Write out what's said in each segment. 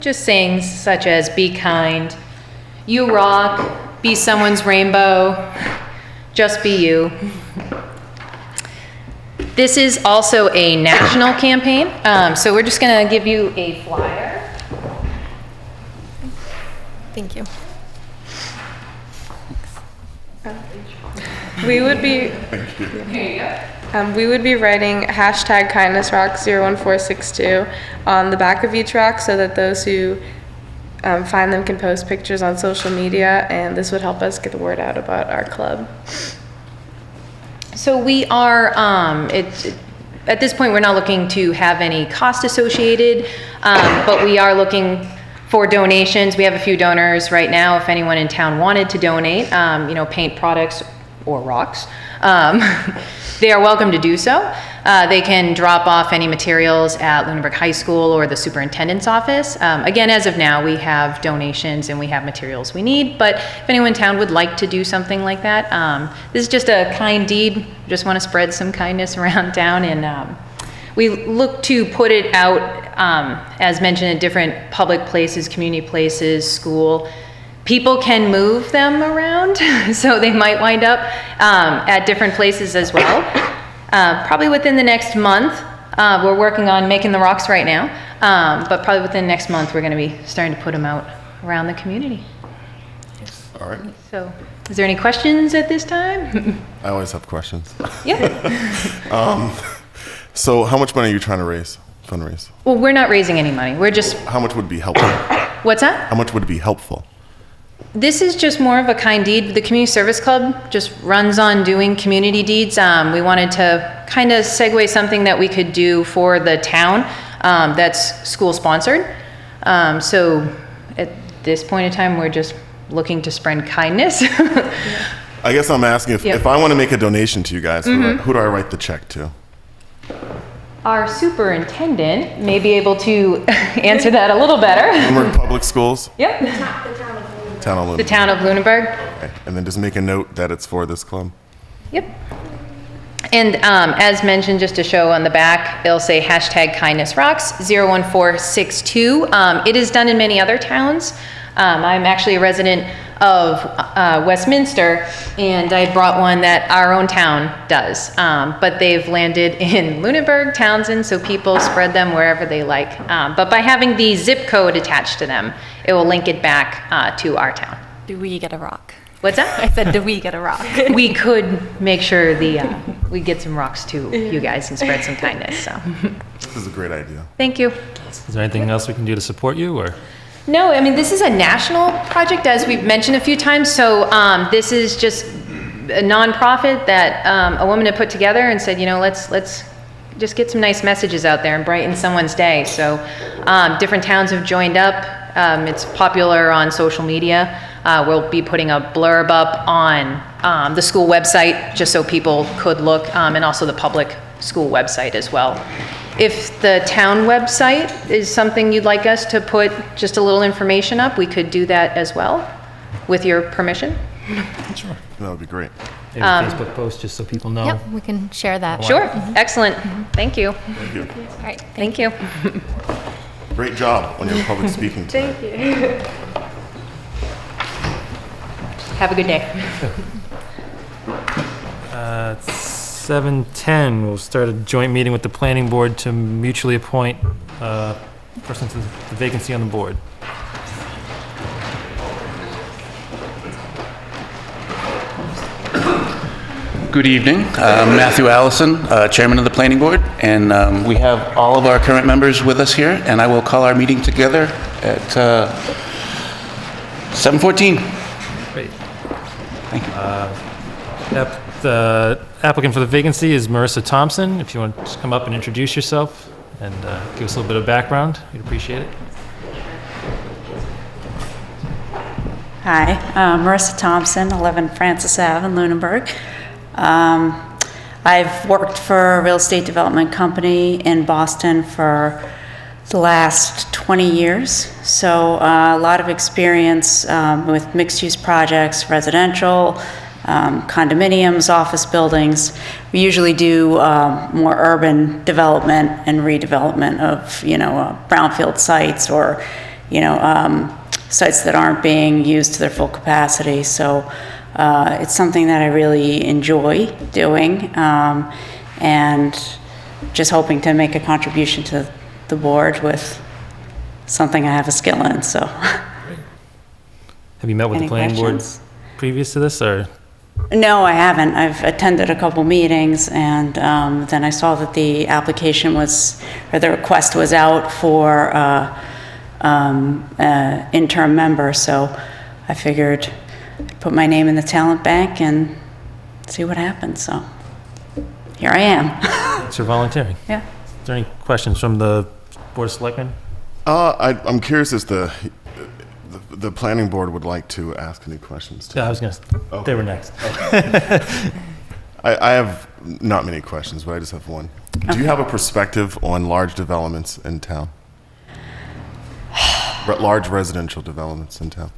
Just sayings such as be kind, you rock, be someone's rainbow, just be you. This is also a national campaign, so we're just going to give you a flyer. Thank you. We would be we would be writing #KindnessRock01462 on the back of each rock so that those who find them can post pictures on social media, and this would help us get the word out about our club. So we are, at this point, we're not looking to have any cost associated, but we are looking for donations. We have a few donors right now. If anyone in town wanted to donate, paint products or rocks, they are welcome to do so. They can drop off any materials at Lunenburg High School or the superintendent's office. Again, as of now, we have donations and we have materials we need, but if anyone in town would like to do something like that, this is just a kind deed. Just want to spread some kindness around town, and we look to put it out, as mentioned, in different public places, community places, school. People can move them around, so they might wind up at different places as well. Probably within the next month, we're working on making the rocks right now, but probably within the next month, we're going to be starting to put them out around the community. All right. So, is there any questions at this time? I always have questions. Yeah. So how much money are you trying to fundraise? Well, we're not raising any money. We're just, How much would be helpful? what's that? How much would be helpful? This is just more of a kind deed. The Community Service Club just runs on doing community deeds. We wanted to kind of segue something that we could do for the town that's school sponsored. So at this point in time, we're just looking to spread kindness. I guess I'm asking if I want to make a donation to you guys, who do I write the check to? Our superintendent may be able to answer that a little better. Lunenburg Public Schools? Yep. Town of Lunenburg. The town of Lunenburg. Okay. And then just make a note that it's for this club? Yep. And as mentioned, just to show on the back, it'll say #KindnessRocks01462. It is done in many other towns. I'm actually a resident of Westminster, and I brought one that our own town does. But they've landed in Lunenburg, Townsend, so people spread them wherever they like. But by having the zip code attached to them, it will link it back to our town. Do we get a rock? What's that? I said, do we get a rock? We could make sure we get some rocks to you guys and spread some kindness. So, This is a great idea. thank you. Is there anything else we can do to support you, or? No, I mean, this is a national project, as we've mentioned a few times. So this is just a nonprofit that a woman had put together and said, let's just get some nice messages out there and brighten someone's day. So different towns have joined up. It's popular on social media. We'll be putting a blurb up on the school website just so people could look, and also the public school website as well. If the town website is something you'd like us to put just a little information up, we could do that as well, with your permission. Sure. That would be great. Maybe a Facebook post just so people know. Yep, we can share that. Sure, excellent, thank you. Thank you. All right. Thank you. Great job on your public speaking tonight. Thank you. Have a good day. 7:10, we'll start a joint meeting with the planning board to mutually appoint a person to the vacancy on the board. Good evening. Matthew Allison, Chairman of the Planning Board, and we have all of our current members with us here, and I will call our meeting together at 7:14. Great. Thank you. The applicant for the vacancy is Marissa Thompson. If you want to just come up and introduce yourself and give us a little bit of background, we'd appreciate it. Hi, Marissa Thompson, 11 Francis Ave in Lunenburg. I've worked for a real estate development company in Boston for the last 20 years, so a lot of experience with mixed-use projects, residential, condominiums, office buildings. We usually do more urban development and redevelopment of, brownfield sites or, sites that aren't being used to their full capacity. So it's something that I really enjoy doing, and just hoping to make a contribution to the board with something I have a skill in, so. Have you met with the Any planning board questions? previous to this, or? No, I haven't. I've attended a couple meetings, and then I saw that the application was, or the request was out for interim member, so I figured I'd put my name in the talent bank and see what happens, so here I am. Thanks for volunteering. Yeah. Is there any questions from the Board of Selectmen? I'm curious as the planning board would like to ask any questions. To Yeah, I was gonna, they were next. I have not many questions, but I just have one. Do you have a perspective on large developments in town? Large residential developments in town?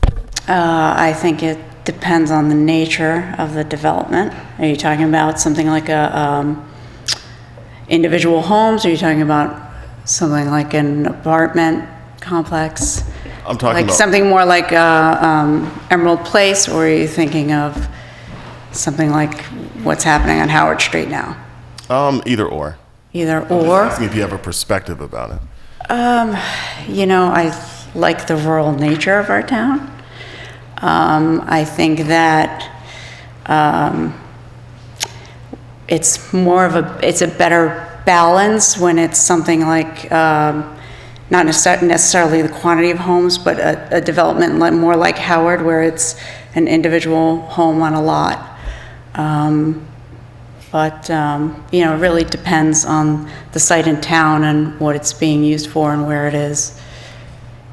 I think it depends on the nature of the development. Are you talking about something like individual homes? Are you talking about something like an apartment complex? I'm talking Like about something more like Emerald Place, or are you thinking of something like what's happening on Howard Street now? either or. Either Just or? asking if you have a perspective about it. I like the rural nature of our town. I think that it's a better balance when it's something like, not necessarily the quantity of homes, but a development more like Howard, where it's an individual home on a lot. But it really depends on the site in town and what it's being used for and where it is.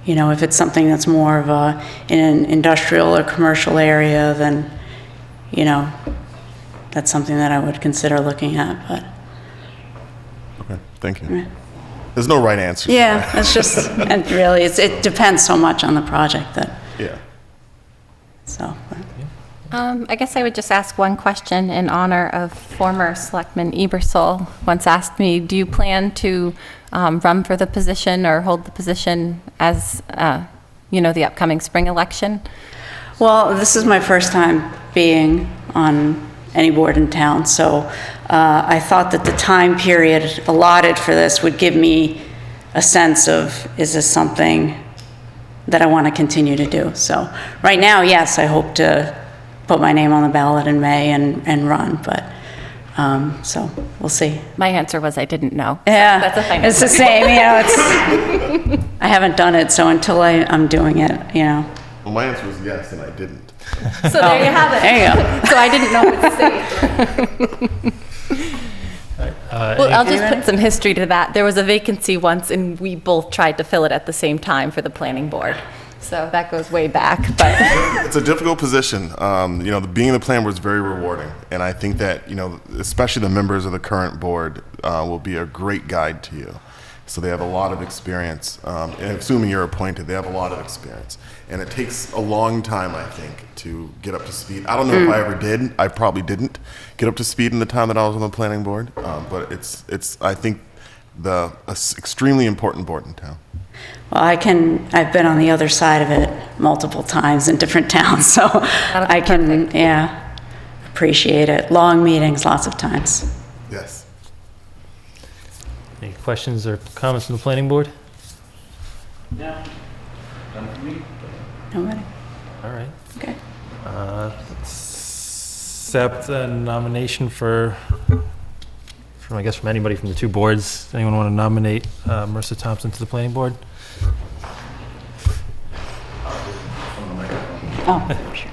If it's something that's more of in an industrial or commercial area, then, that's something that I would consider looking at, but. Okay, thank you. There's no right answer. Yeah, it's just, and really, it depends so much on the project that, Yeah. so. I guess I would just ask one question in honor of former Selectman Ebersol. Once asked me, do you plan to run for the position or hold the position as, the upcoming spring election? Well, this is my first time being on any board in town, so I thought that the time period allotted for this would give me a sense of, is this something that I want to continue to do? So right now, yes, I hope to put my name on the ballot in May and run, but, so we'll see. My answer was I didn't know. Yeah, That's a thing. it's the same, it's, I haven't done it, so until I'm doing it, Well, my answer was yes, and I didn't. So there you have it. There you go. So I didn't know what to say. Well, I'll just put some history to that. There was a vacancy once, and we both tried to fill it at the same time for the planning board. So that goes way back, but. It's a difficult position. Being in the planning board is very rewarding, and I think that especially the members of the current board will be a great guide to you. So they have a lot of experience, and assuming you're appointed, they have a lot of experience, and it takes a long time, I think, to get up to speed. I don't know if I ever did. I probably didn't get up to speed in the time that I was on the planning board, but it's I think extremely important board in town. Well, I've been on the other side of it multiple times in different towns, so I can, appreciate it. Long meetings, lots of times. Yes. Any questions or comments from the planning board? Nobody? All right. Okay. Accept a nomination from anybody from the two boards. Anyone want to nominate Marissa Thompson to the planning board? Oh, sure.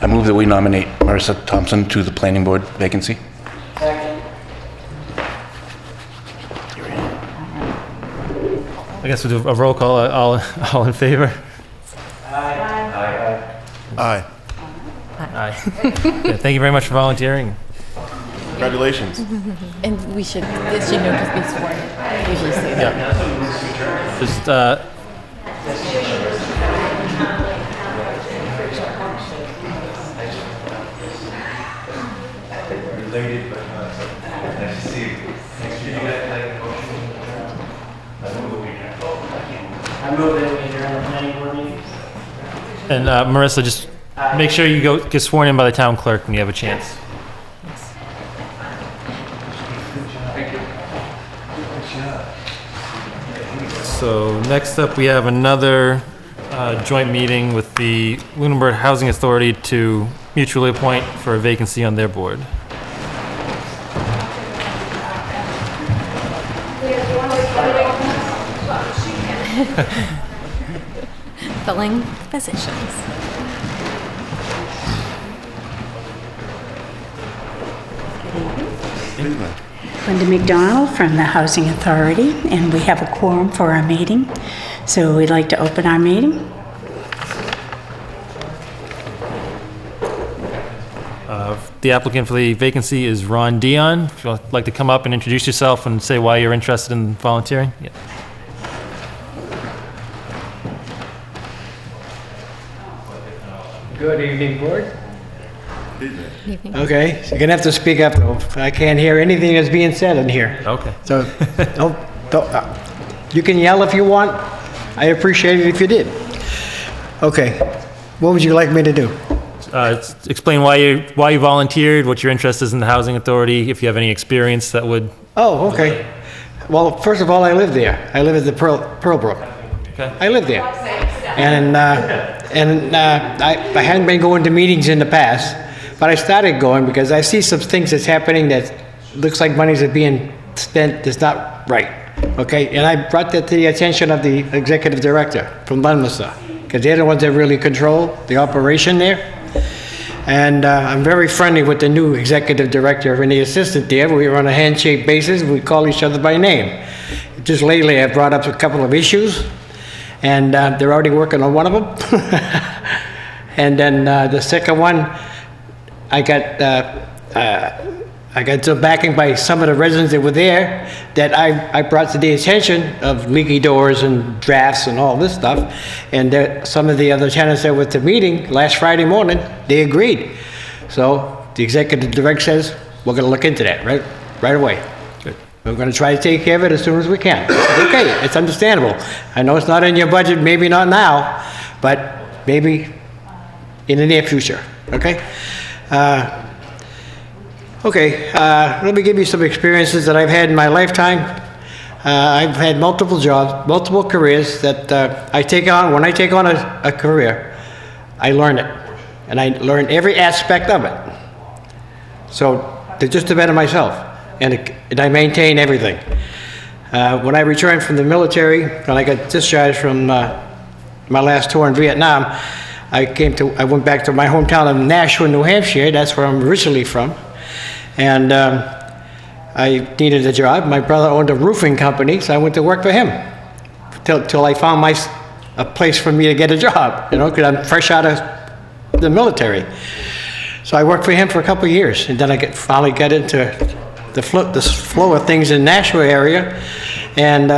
I move that we nominate Marissa Thompson to the planning board vacancy. I guess we'll do a roll call. All in favor? Aye. Aye. Yeah, thank you very much for volunteering. Congratulations. And this should just be sworn. Usually say that. Just, I move that we adjourn the planning board meeting. And Marissa, just make sure you get sworn in by the town clerk when you have a chance. So next up, we have another joint meeting with the Lunenburg Housing Authority to mutually appoint for a vacancy on their board. Filling positions. Linda McDonald from the Housing Authority, and we have a quorum for our meeting, so we'd like to open our meeting. The applicant for the vacancy is Ron Dion. If you'd like to come up and introduce yourself and say why you're interested in volunteering. Yeah. Good evening, board. Evening. Okay, so you're gonna have to speak up though. I can't hear anything that's being said in here. Okay. So, you can yell if you want. I appreciate it if you did. Okay, what would you like me to do? Explain why you volunteered, what your interest is in the Housing Authority, if you have any experience that would. Oh, okay. Well, first of all, I live there. I live at the Pearlbrook. Okay. I live there. And I hadn't been going to meetings in the past, but I started going because I see some things that's happening that looks like monies are being spent that's not right. Okay, and I brought that to the attention of the executive director from Leominster, because they're the ones that really control the operation there. And I'm very friendly with the new executive director and the assistant there. We were on a handshake basis. We call each other by name. Just lately, I've brought up a couple of issues, and they're already working on one of them. And then the second one, I got some backing by some of the residents that were there that I brought to the attention of leaky doors and drafts and all this stuff. And some of the other tenants that were at the meeting last Friday morning, they agreed. So the executive director says, we're going to look into that right away. Good. We're going to try to take care of it as soon as we can. Okay, it's understandable. I know it's not in your budget, maybe not now, but maybe in the near future, okay? Let me give you some experiences that I've had in my lifetime. I've had multiple jobs, multiple careers that I take on. When I take on a career, I learn it. And I learn every aspect of it. So, to just to better myself. And I maintain everything. When I returned from the military, when I got discharged from my last tour in Vietnam, I went back to my hometown of Nashua, New Hampshire. That's where I'm originally from. And I needed a job. My brother owned a roofing company, so I went to work for him till I found a place for me to get a job, because I'm fresh out of the military. So I worked for him for a couple of years, and then I finally got into the flow of things in Nashua area. And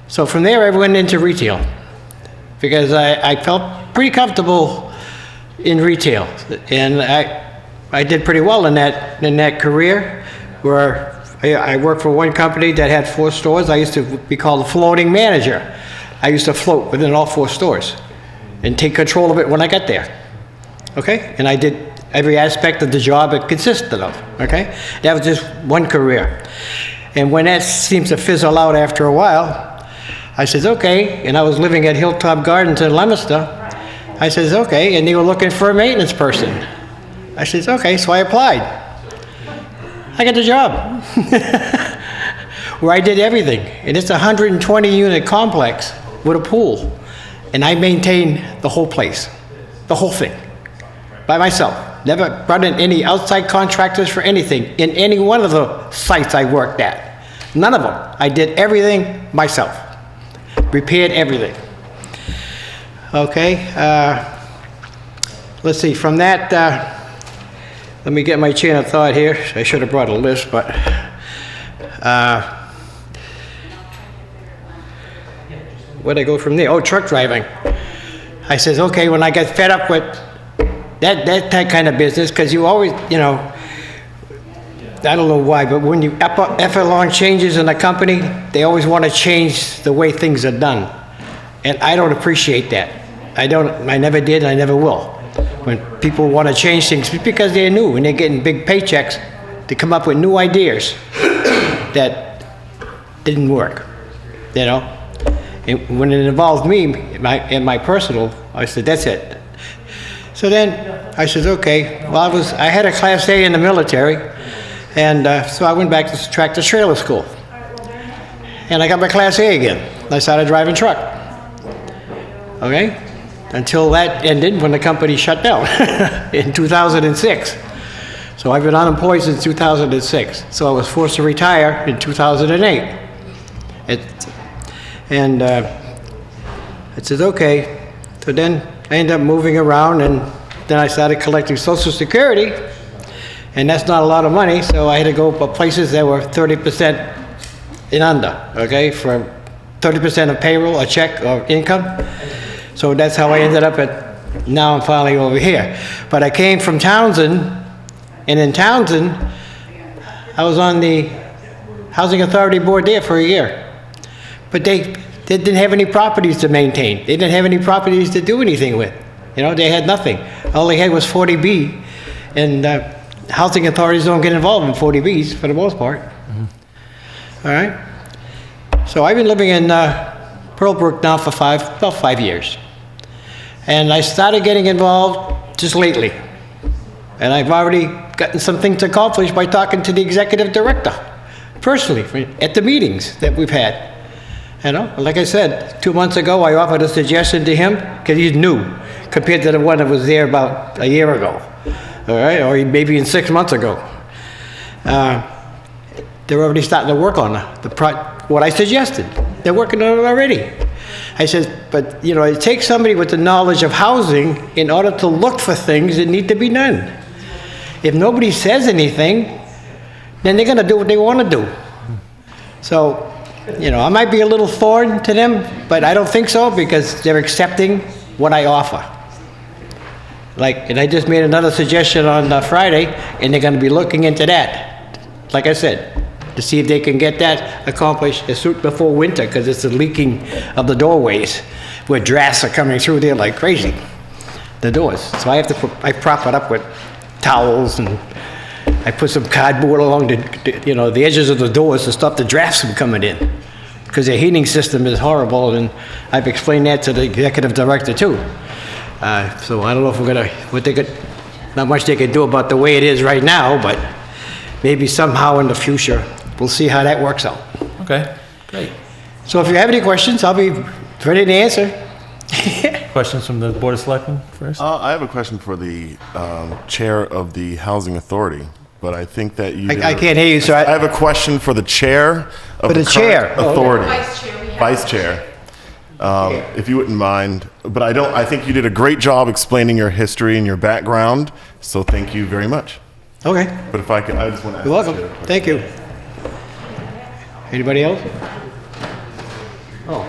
so from there, I went into retail because I felt pretty comfortable in retail. And I did pretty well in that career, where I worked for one company that had 4 stores. I used to be called a floating manager. I used to float within all 4 stores and take control of it when I got there. Okay? And I did every aspect of the job it consisted of. Okay? That was just one career. And when that seems to fizzle out after a while, I says, okay, and I was living at Hilltop Gardens in Leominster. I says, okay, and they were looking for a maintenance person. I said, okay, so I applied. I got the job. Where I did everything. And it's a 120-unit complex with a pool. And I maintained the whole place, the whole thing, by myself. Never brought in any outside contractors for anything in any one of the sites I worked at. None of them. I did everything myself. Repaired everything. Okay, let's see, from that, let me get my chain of thought here. I should have brought a list, but where'd I go from there? Oh, truck driving. I says, okay, when I got fed up with that kind of business, because you always, I don't know why, but when you effort long changes in a company, they always want to change the way things are done. And I don't appreciate that. I never did, and I never will. When people want to change things, it's because they're new and they're getting big paychecks to come up with new ideas that didn't work, you know? And when it involved me, in my personal, I said, that's it. So then I said, okay, well, I had a Class A in the military, and so I went back to tractor trailer school. And I got my Class A again. I started driving truck. Okay? Until that ended when the company shut down in 2006. So I've been unemployed since 2006. So I was forced to retire in 2008. And I said, okay. So then I ended up moving around, and then I started collecting Social Security, and that's not a lot of money, so I had to go to places that were 30% and under, okay, for 30% of payroll, a check, or income. So that's how I ended up now I'm finally over here. But I came from Townsend, and in Townsend, I was on the Housing Authority Board there for a year. But they didn't have any properties to maintain. They didn't have any properties to do anything with. You know, they had nothing. All they had was 40B, and housing authorities don't get involved in 40Bs for the most part. All right? So I've been living in Pearlbrook now for about 5 years. And I started getting involved just lately. And I've already gotten some things accomplished by talking to the executive director, personally, at the meetings that we've had. You know, like I said, 2 months ago, I offered a suggestion to him, because he's new, compared to the one that was there about a year ago, all right, or maybe even 6 months ago. They're already starting to work on what I suggested. They're working on it already. I said, but, you know, it takes somebody with the knowledge of housing in order to look for things that need to be done. If nobody says anything, then they're going to do what they want to do. So, you know, I might be a little thorn to them, but I don't think so, because they're accepting what I offer. And I just made another suggestion on Friday, and they're going to be looking into that. Like I said, to see if they can get that accomplished as soon before winter, because it's the leaking of the doorways, where drafts are coming through there like crazy, the doors. So I prop it up with towels, and I put some cardboard along the edges of the doors to stop the drafts from coming in, because their heating system is horrible, and I've explained that to the executive director too. So I don't know if not much they could do about the way it is right now, but maybe somehow in the future, we'll see how that works out. Okay, great. So if you have any questions, I'll be ready to answer. Questions from the Board of Selectmen first? I have a question for the chair of the Housing Authority, but I think that you... I can't hear you, sir. I have a question for the chair of the chair. current authority. Vice chair, we have. Vice chair. If you wouldn't mind, but I think you did a great job explaining your history and your background, so thank you very much. Okay, But if I could, I just want to ask you're the chair a welcome. question. Thank you. Anybody else? Oh.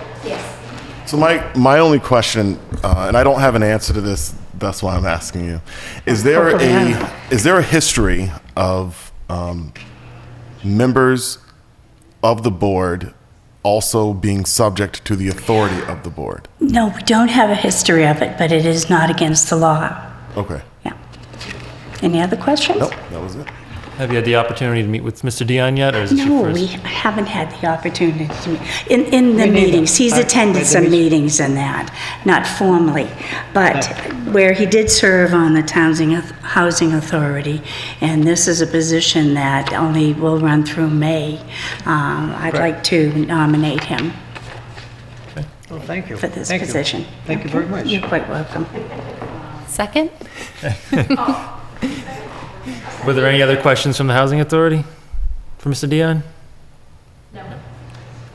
So my only question, and I don't have an answer to this, that's why I'm asking you. Is there a history of members of the board also being subject to the authority of the board? No, we don't have a history of it, but it is not against the law. Okay. Yeah. Any other questions? Nope, that was it. Have you had the opportunity to meet with Mr. Dion yet, or is this No, your we first? haven't had the opportunity to meet. In the neither. meetings, he's attended some meetings. meetings and that, not formally. But where he did serve on the Housing Authority, and this is a position that only will run through May, I'd like to nominate him Well, thank you. for this Thank you. position. Thank you very much. You're quite welcome. Second? Were there any other questions from the Housing Authority for Mr. Dion? No.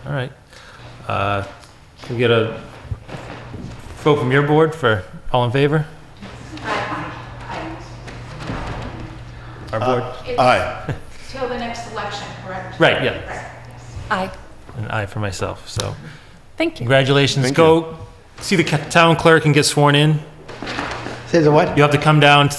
All right. Can we get a vote from your board for all in favor? Our board? Aye. Till the next election, correct? Right, yeah. Aye. An aye for myself, so Thank you. congratulations. Thank Go see the town clerk and get sworn in. Say the what? You have to come down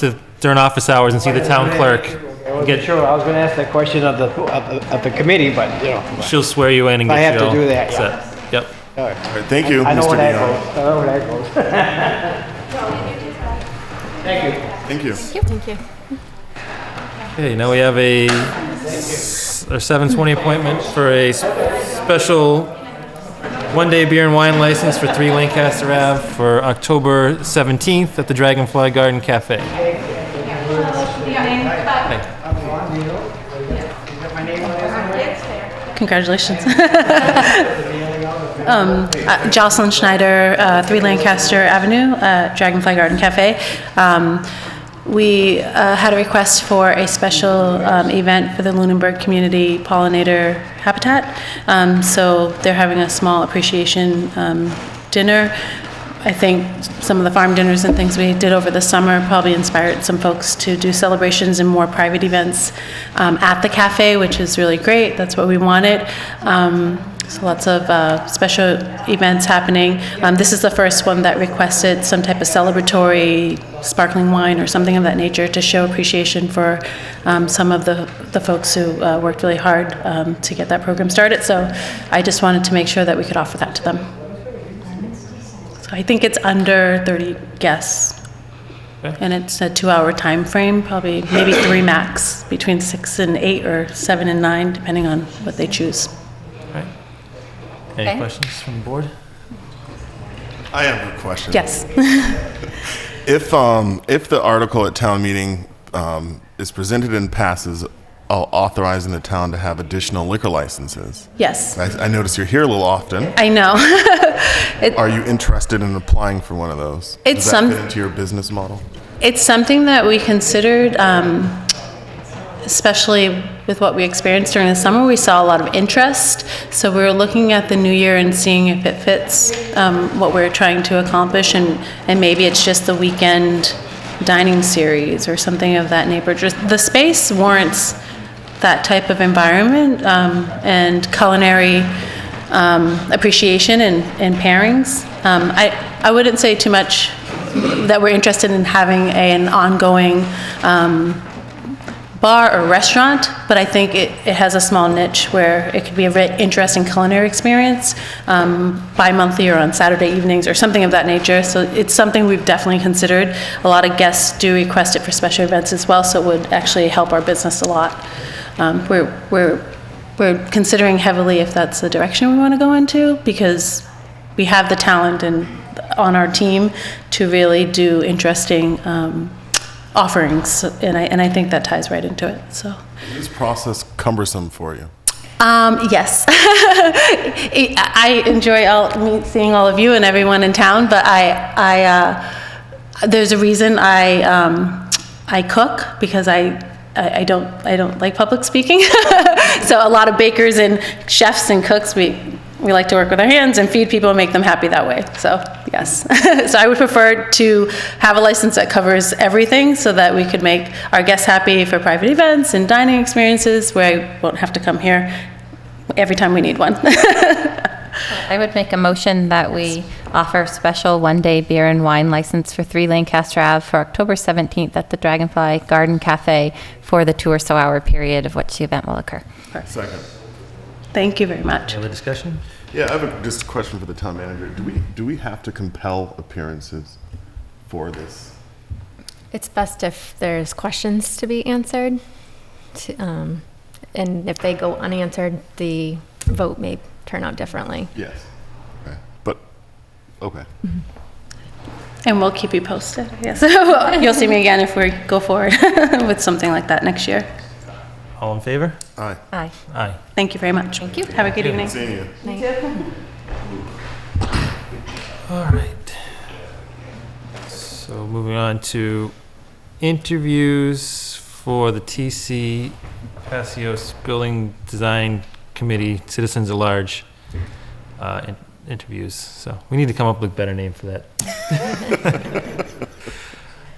during office hours and see the town clerk. I wasn't sure. I was going to ask that question of the committee, but, you know. She'll swear you in and I get have you to all do that, yeah. set. Yep. All right. All right, thank you, I know Mr. where that Dion. goes. I know where that goes. Thank you. Thank you. Thank you. Okay, now we have our 7:20 appointment for a special one-day beer and wine license for 3 Lancaster Ave for October 17th at the Dragonfly Garden Cafe. Congratulations. Jocelyn Schneider, 3 Lancaster Avenue, Dragonfly Garden Cafe. We had a request for a special event for the Lunenburg Community Pollinator Habitat. So they're having a small appreciation dinner. I think some of the farm dinners and things we did over the summer probably inspired some folks to do celebrations and more private events at the cafe, which is really great. That's what we wanted. So lots of special events happening. This is the first one that requested some type of celebratory sparkling wine or something of that nature to show appreciation for some of the folks who worked really hard to get that program started. So I just wanted to make sure that we could offer that to them. So I think it's under 30 guests. Okay. And it's a 2-hour time frame, probably maybe 3 max, between 6 and 8 or 7 and 9, depending on what they choose. All right. Any Okay. questions from the board? I have a question. Yes. If the article at town meeting is presented and passes, authorizing the town to have additional liquor licenses, Yes. I notice you're here a little often. I know. Are you interested in applying for one of those? It's Does that some- fit into your business model? It's something that we considered, especially with what we experienced during the summer. We saw a lot of interest, so we were looking at the new year and seeing if it fits what we're trying to accomplish, and maybe it's just the weekend dining series or something of that nature. Just the space warrants that type of environment and culinary appreciation and pairings. I wouldn't say too much that we're interested in having an ongoing bar or restaurant, but I think it has a small niche where it could be a very interesting culinary experience bi-monthly or on Saturday evenings or something of that nature. So it's something we've definitely considered. A lot of guests do request it for special events as well, so it would actually help our business a lot. We're considering heavily if that's the direction we want to go into, because we have the talent on our team to really do interesting offerings, and I think that ties right into it. So, Is this process cumbersome for you? yes, I enjoy seeing all of you and everyone in town, but there's a reason I cook, because I don't like public speaking. So a lot of bakers and chefs and cooks, we like to work with our hands and feed people and make them happy that way. So yes. So I would prefer to have a license that covers everything, so that we could make our guests happy for private events and dining experiences, where I won't have to come here every time we need one. I would make a motion that we offer a special one-day beer and wine license for 3 Lancaster Ave for October 17th at the Dragonfly Garden Cafe for the 2 or so hour period of which the event will occur. Second. Thank you very much. Any other discussion? Yeah, I have just a question for the town manager. Do we have to compel appearances for this? It's best if there's questions to be answered, and if they go unanswered, the vote may turn out differently. Yes. Okay. But, okay. And we'll keep you posted, I guess. You'll see me again if we go forward with something like that next year. All in favor? Aye. Aye. Aye. Thank you very much. Thank you. Have a good evening. Seeing you. All right. So moving on to interviews for the TC Passios Building Design Committee, Citizens at Large interviews. So we need to come up with a better name for that.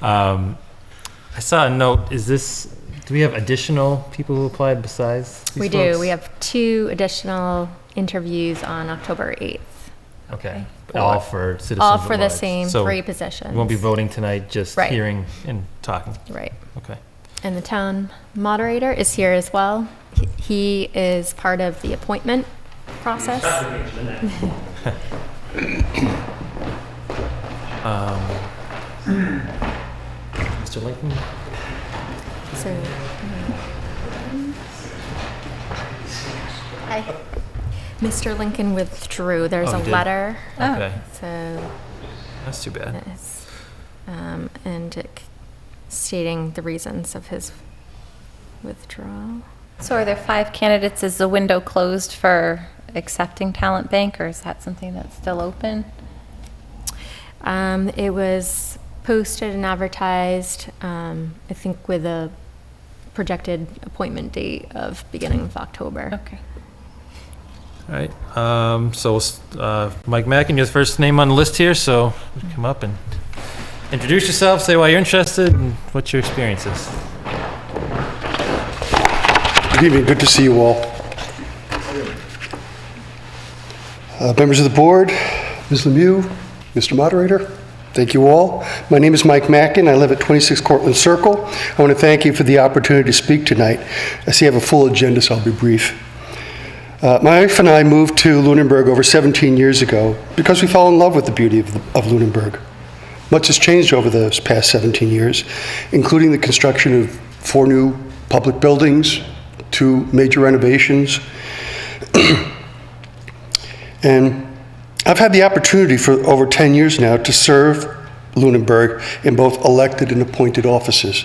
I saw a note. Do we have additional people who applied besides these We do. folks? We have 2 additional interviews on October 8th. Okay. Or- All for Citizens All at for the Large. same So 3 positions. we won't be voting tonight, just Right. hearing and talking. Right. Okay. And the town moderator is here as well. He is part of the appointment process. Mr. Lincoln? So, hi. Mr. Lincoln withdrew. There's Oh, a he did? letter. Okay, So, that's too bad. it's, stating the reasons of his withdrawal. So are there 5 candidates? Is the window closed for accepting Talent Bank, or is that something that's still open? It was posted and advertised, I think with a projected appointment date of beginning of October. Okay. All right, so Mike Mackin, you're the first name on the list here, so come up and introduce yourself, say why you're interested, and what your experience is. Good evening, good to see you all. Members of the board, Ms. Lemieux, Mr. Moderator, thank you all. My name is Mike Mackin. I live at 26 Cortlandt Circle. I want to thank you for the opportunity to speak tonight. I see I have a full agenda, so I'll be brief. My wife and I moved to Lunenburg over 17 years ago because we fell in love with the beauty of Lunenburg. Much has changed over those past 17 years, including the construction of 4 new public buildings, 2 major renovations. And I've had the opportunity for over 10 years now to serve Lunenburg in both elected and appointed offices.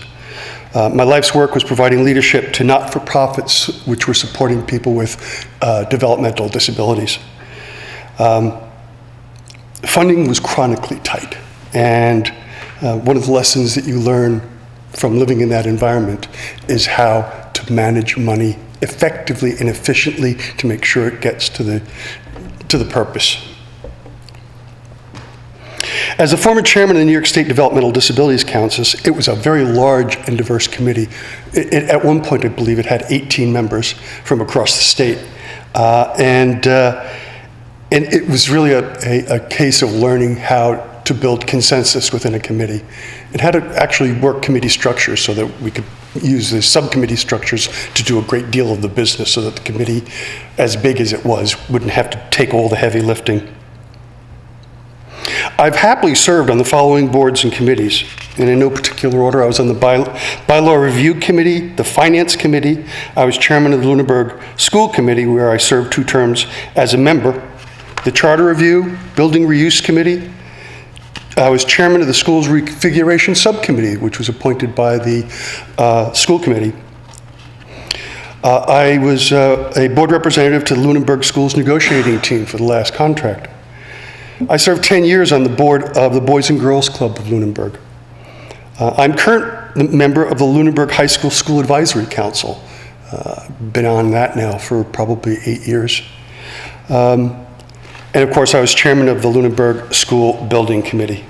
My life's work was providing leadership to not-for-profits which were supporting people with developmental disabilities. Funding was chronically tight, and one of the lessons that you learn from living in that environment is how to manage money effectively and efficiently to make sure it gets to the purpose. As a former chairman of the New York State Developmental Disabilities Council, it was a very large and diverse committee. At one point, I believe it had 18 members from across the state. And it was really a case of learning how to build consensus within a committee and how to actually work committee structures so that we could use the subcommittee structures to do a great deal of the business so that the committee, as big as it was, wouldn't have to take all the heavy lifting. I've happily served on the following boards and committees, and in no particular order. I was on the Bylaw Review Committee, the Finance Committee. I was chairman of the Lunenburg School Committee, where I served 2 terms as a member. The Charter Review, Building Reuse Committee. I was chairman of the Schools Reconfiguration Subcommittee, which was appointed by the school committee. I was a board representative to the Lunenburg Schools negotiating team for the last contract. I served 10 years on the board of the Boys and Girls Club of Lunenburg. I'm current member of the Lunenburg High School School Advisory Council. Been on that now for probably 8 years. And of course, I was chairman of the Lunenburg School Building Committee.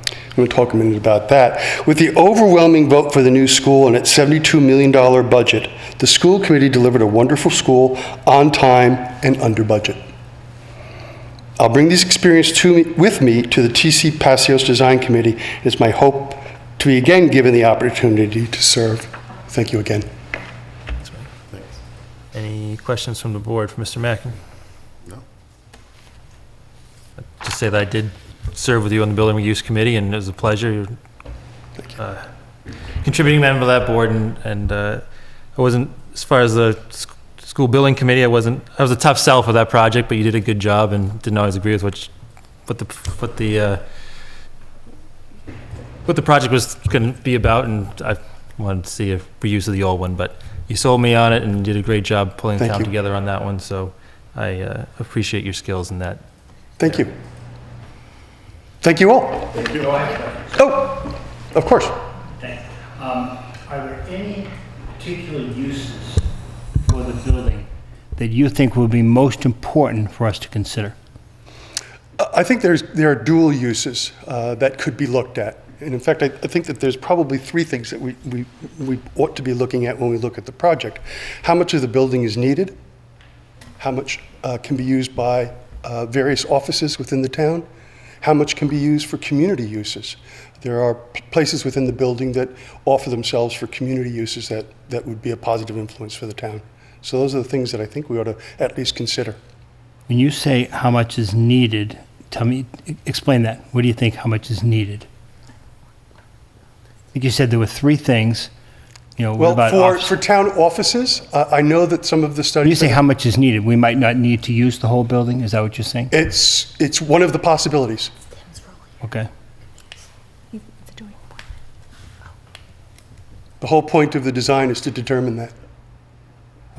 I'm going to talk a minute about that. With the overwhelming vote for the new school and its $72 million budget, the school committee delivered a wonderful school on time and under budget. I'll bring these experiences with me to the TC Passios Design Committee. It's my hope to be again given the opportunity to serve. Thank you again. Thanks. Any questions from the board for Mr. Mackin? No. Just say that I did serve with you on the Building Reuse Committee, and it was a pleasure. You're contributing member of that board, and I wasn't, as far as the school building committee, I was a tough sell for that project, but you did a good job and didn't always agree with what the project was going to be about, and I wanted to see a reuse of the old one, but you sold me on it and did a great job pulling the town together on that one, so I appreciate your skills in that. Thank you. Thank you all. Thank you. Oh, of course. Thanks. Are there any particular uses for the building that you think will be most important for us to consider? I think there are dual uses that could be looked at. And in fact, I think that there's probably 3 things that we ought to be looking at when we look at the project. How much of the building is needed? How much can be used by various offices within the town? How much can be used for community uses? There are places within the building that offer themselves for community uses that would be a positive influence for the town. So those are the things that I think we ought to at least consider. When you say how much is needed, explain that. What do you think how much is needed? I think you said there were three things, what Well, about for town offices, I know that some of the When studies... you say how much is needed, we might not need to use the whole building? Is that what you're saying? It's one of the possibilities. Okay. The whole point of the design is to determine that.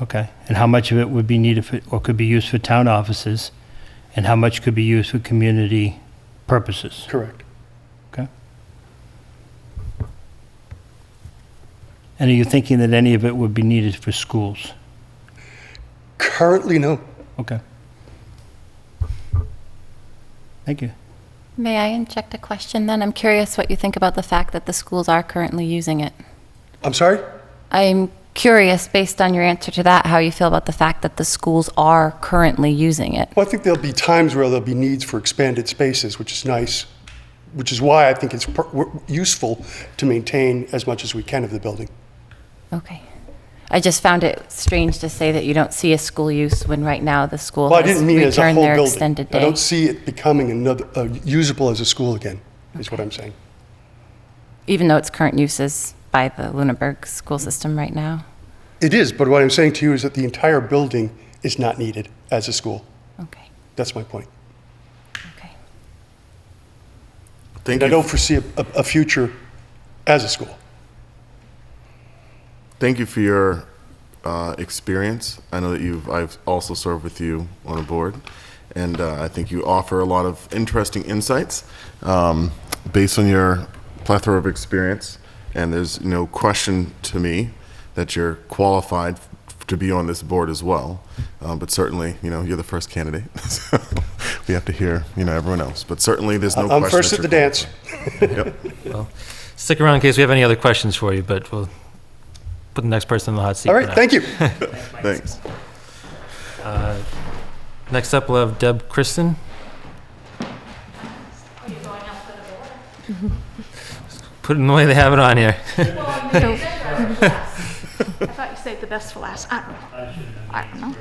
Okay. And how much of it would be needed for, or could be used for town offices, and how much could be used for community purposes? Correct. Okay. And are you thinking that any of it would be needed for schools? Currently, no. Okay. Thank you. May I inject a question then? I'm curious what you think about the fact that the schools are currently using it. I'm sorry? I'm curious, based on your answer to that, how you feel about the fact that the schools are currently using it. Well, I think there'll be times where there'll be needs for expanded spaces, which is nice, which is why I think it's useful to maintain as much as we can of the building. Okay. I just found it strange to say that you don't see a school use when right now the school Well, I has didn't mean as a returned whole their building. extended I day. don't see it becoming usable as a school again, is what I'm saying. Even though its current use is by the Lunenburg school system right now. It is, but what I'm saying to you is that the entire building is not needed as a school. Okay. That's my point. Okay. Thank And I you. don't foresee a future as a school. Thank you for your experience. I know that I've also served with you on a board, and I think you offer a lot of interesting insights based on your plethora of experience. And there's no question to me that you're qualified to be on this board as well. But certainly, you're the first candidate, so we have to hear, everyone else. But certainly, there's no question. I'm first that at the you're dance. qualified. Well, stick around in case we have any other questions for you, but we'll put the next person in the hot seat. All for right, now. thank you. Thanks. Next up, we'll have Deb Kristen. Put it in the way they have it on here. I thought you saved the best for last. I don't know.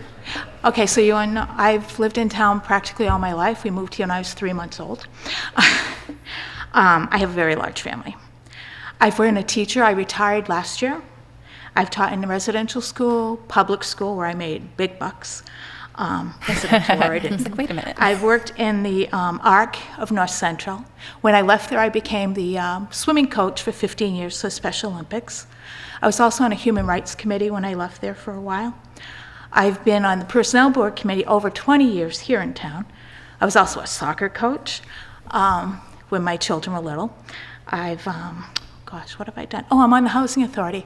Okay, so I've lived in town practically all my life. We moved here when I was 3 months old. I have a very large family. I've been a teacher. I retired last year. I've taught in a residential school, public school, where I made big bucks. Residential, where I didn't. It's like, wait a minute. I've worked in the ARC of North Central. When I left there, I became the swimming coach for 15 years for Special Olympics. I was also on a Human Rights Committee when I left there for a while. I've been on the Personnel Board Committee over 20 years here in town. I was also a soccer coach when my children were little. I've, what have I done? Oh, I'm on the Housing Authority.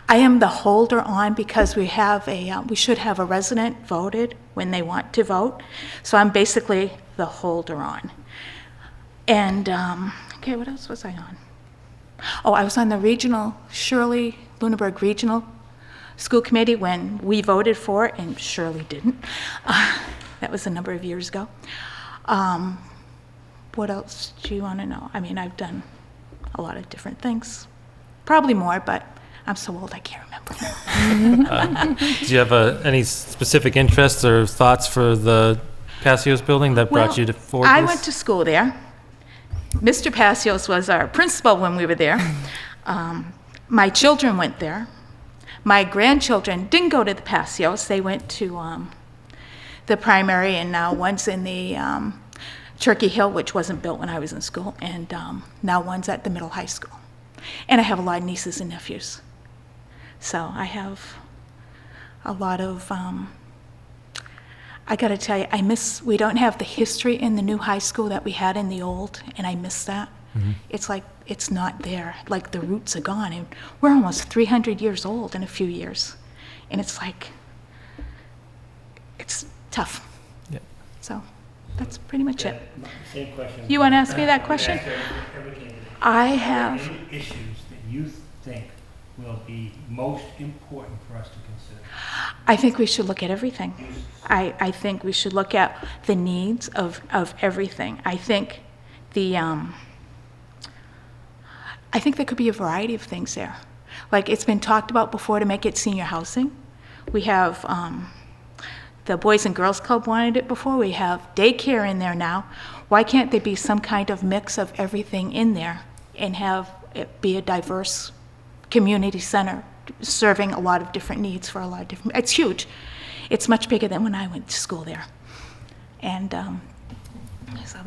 I am the holder on because we should have a resident voted when they want to vote. So I'm basically the holder on. And, okay, what else was I on? Oh, I was on the Lunenburg Regional School Committee when we voted for it and Shirley didn't. That was a number of years ago. What else do you want to know? I mean, I've done a lot of different things. Probably more, but I'm so old I can't remember. Do you have any specific interests or thoughts for the Passios building that brought you to forward I this? went to school there. Mr. Passios was our principal when we were there. My children went there. My grandchildren didn't go to the Passios. They went to the primary, and now one's in the Turkey Hill, which wasn't built when I was in school, and now one's at the middle high school. And I have a lot of nieces and nephews. So I have a lot of, I gotta tell you, we don't have the history in the new high school that we had in the old, and I miss that. Mm-hmm. It's like, it's not there, like the roots are gone, and we're almost 300 years old in a few years. And it's like, it's tough. Yeah. So that's pretty much it. Same question. You wanna ask me that question? I have, Any issues that you think will be most important for us to consider? I think we should look at everything. I think we should look at the needs of everything. I think I think there could be a variety of things there. Like it's been talked about before to make it senior housing. We have The Boys and Girls Club wanted it before. We have daycare in there now. Why can't there be some kind of mix of everything in there and have it be a diverse community center serving a lot of different needs for a lot of different, it's huge. It's much bigger than when I went to school there. And so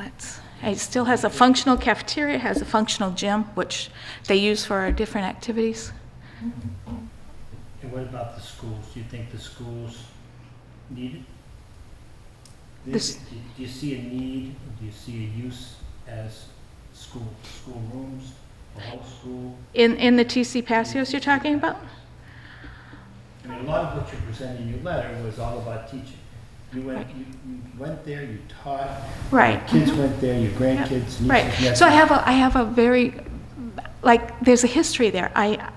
it still has a functional cafeteria, has a functional gym, which they use for different activities. And what about the schools? Do you think the schools need it? Do you see a need, do you see a use as school rooms, a whole school? In the TC Passios you're talking about? I mean, a lot of what you presented in your letter was all about teaching. You went there, you taught. Right. Your kids went there, your grandkids, nieces, Right. nephews. So I have a very, like, there's a history there.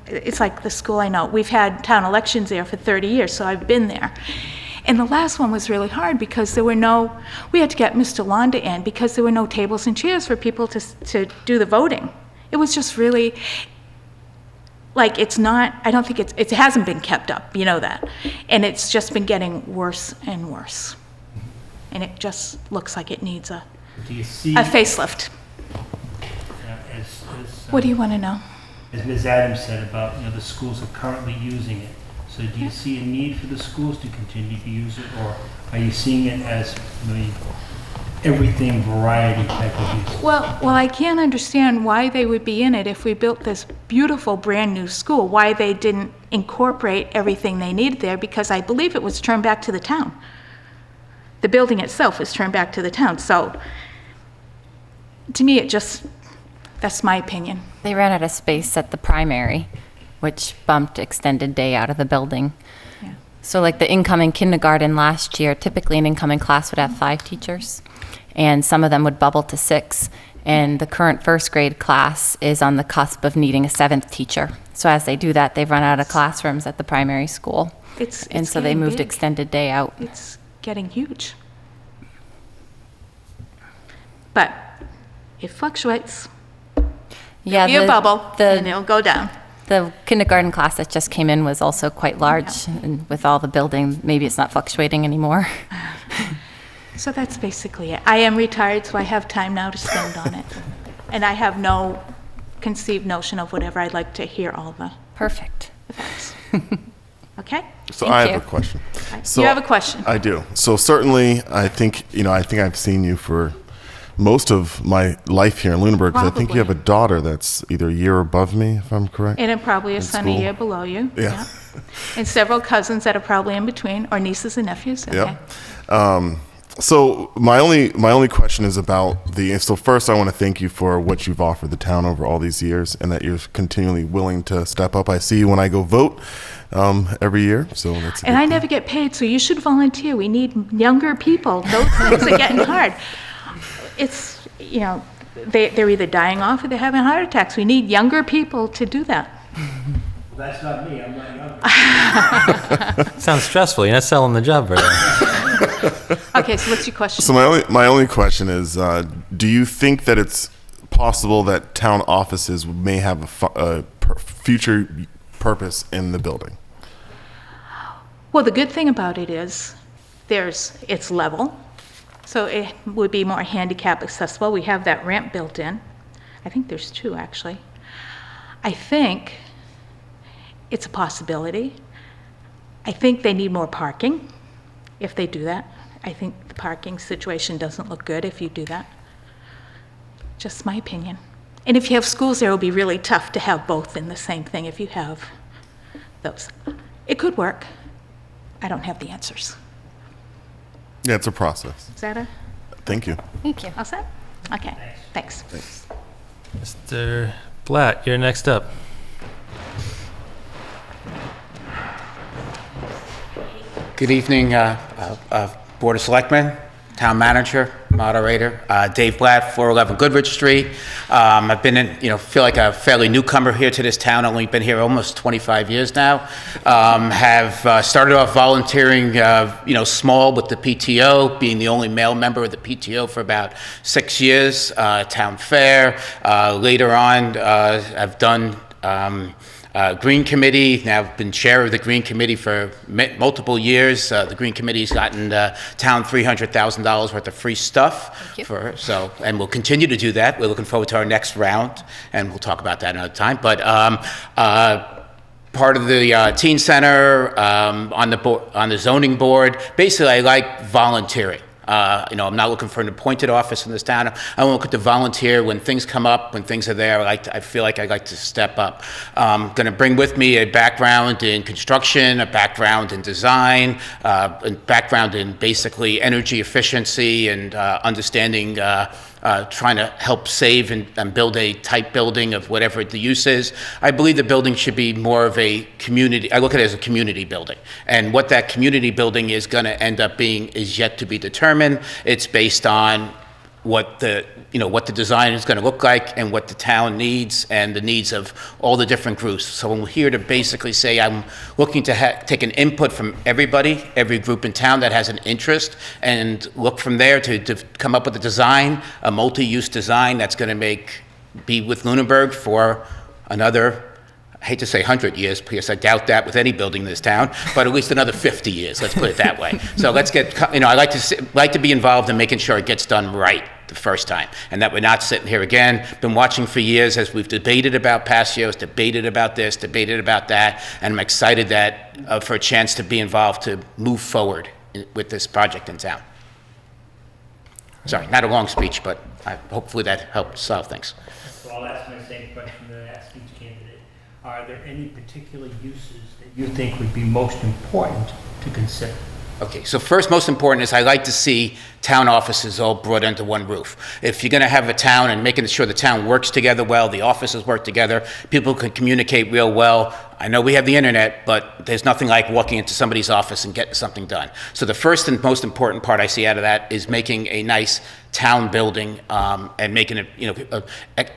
It's like the school I know. We've had town elections there for 30 years, so I've been there. And the last one was really hard because we had to get Mr. Londa in because there were no tables and chairs for people to do the voting. It was just really, like, I don't think it hasn't been kept up, you know that. And it's just been getting worse and worse. And it just looks like it needs a facelift. What do you want to know? As Ms. Adams said about, the schools are currently using it. So do you see a need for the schools to continue to use it, or are you seeing it as everything variety type of use? Well, I can't understand why they would be in it if we built this beautiful brand-new school, why they didn't incorporate everything they needed there, because I believe it was turned back to the town. The building itself was turned back to the town, so to me, that's my opinion. They ran out of space at the primary, which bumped extended day out of the building. Yeah. So like the incoming kindergarten last year, typically an incoming class would have 5 teachers, and some of them would bubble to 6. And the current first grade class is on the cusp of needing a 7th teacher. So as they do that, they've run out of classrooms at the primary school. And so they getting moved big. extended day out. It's getting huge. But it fluctuates. Yeah, There'll be a bubble, and it'll go down. The kindergarten class that just came in was also quite large, and with all the building, maybe it's not fluctuating anymore. So that's basically it. I am retired, so I have time now to spend on it. And I have no conceived notion of whatever I'd like to hear all the Perfect. facts. Okay? So Thank I you. have a question. You have a question? I do. So certainly, I think I've seen you for most of my life here in Lunenburg, because I think you have a daughter that's either a year above me, if I'm correct. And then probably a in son a school. year below you. Yeah. And several cousins that are probably in between, or nieces and nephews. Okay. Yep. So my only question is about so first I want to thank you for what you've offered the town over all these years, and that you're continually willing to step up. I see you when I go vote every year, so that's And I never get paid, so you should volunteer. We need younger people. Those things are getting hard. It's, they're either dying off or they're having heart attacks. We need younger people to do that. That's not me, I'm not young. Sounds stressful. You're not selling the job very well. Okay, so what's your question? So my only question is, do you think that it's possible that town offices may have a future purpose in the building? Well, the good thing about it is it's level, so it would be more handicap accessible. We have that ramp built in. I think there's 2, actually. I think it's a possibility. I think they need more parking if they do that. I think the parking situation doesn't look good if you do that. Just my opinion. And if you have schools there, it'll be really tough to have both in the same thing if you have those. It could work. I don't have the answers. Yeah, it's a process. Is that a? Thank you. Thank you. All set? Okay, thanks. Mr. Blatt, you're next up. Good evening, Board of Selectmen, Town Manager, Moderator, Dave Blatt, 411 Goodrich Street. I've been feel like a fairly newcomer here to this town, only been here almost 25 years now. Have started off volunteering, small with the PTO, being the only male member of the PTO for about 6 years, town fair. Later on, I've done Green Committee. Now I've been chair of the Green Committee for multiple years. The Green Committee's gotten town $300,000 worth of free stuff. And we'll continue to do that. We're looking forward to our next round, and we'll talk about that another time. But part of the teen center, on the zoning board. Basically, I like volunteering. I'm not looking for an appointed office in this town. I want to look to volunteer when things come up, when things are there. I feel like I like to step up. I'm going to bring with me a background in construction, a background in design, a background in basically energy efficiency and understanding trying to help save and build a type building of whatever the use is. I believe the building should be more of a community. I look at it as a community building. And what that community building is going to end up being is yet to be determined. It's based on what the design is going to look like and what the town needs and the needs of all the different groups. So I'm here to basically say I'm looking to take an input from everybody, every group in town that has an interest, and look from there to come up with a design, a multi-use design that's going to be with Lunenburg for another, I hate to say 100 years, because I doubt that with any building in this town, but at least another 50 years, let's put it that way. So let's I like to be involved in making sure it gets done right the first time, and that we're not sitting here again. Been watching for years as we've debated about patios, debated about this, debated about that, and I'm excited that for a chance to be involved to move forward with this project in town. Sorry, not a long speech, but hopefully that helped solve things. So I'll ask my same question that I asked each candidate. Are there any particular uses that you think would be most important to consider? Okay, so first, most important is I like to see town offices all brought under one roof. If you're going to have a town and making sure the town works together well, the offices work together, people can communicate real well. I know we have the internet, but there's nothing like walking into somebody's office and getting something done. So the first and most important part I see out of that is making a nice town building and making it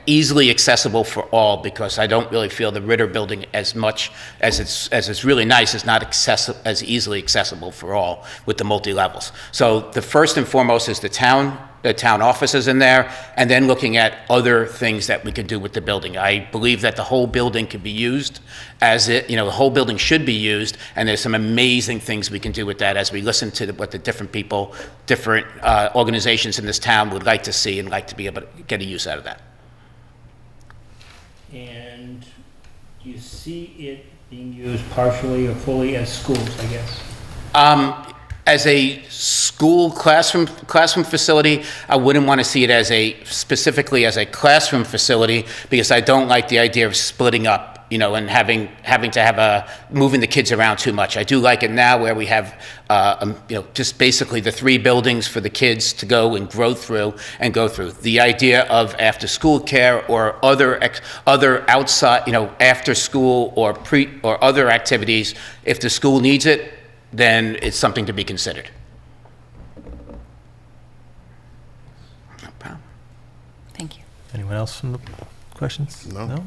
easily accessible for all, because I don't really feel the Ritter building, as much as it's really nice, is not as easily accessible for all with the multi-levels. So the first and foremost is the town offices in there, and then looking at other things that we can do with the building. I believe that the whole building could be used the whole building should be used, and there's some amazing things we can do with that as we listen to what the different people, different organizations in this town would like to see and like to be able to get a use out of that. And do you see it being used partially or fully as schools, I guess? As a school classroom facility, I wouldn't want to see it specifically as a classroom facility, because I don't like the idea of splitting up, and having to have moving the kids around too much. I do like it now where we have, just basically the 3 buildings for the kids to go and go through. The idea of after-school care or other outside, after school or other activities, if the school needs it, then it's something to be considered. No problem. Thank you. Anyone else from the questions? No.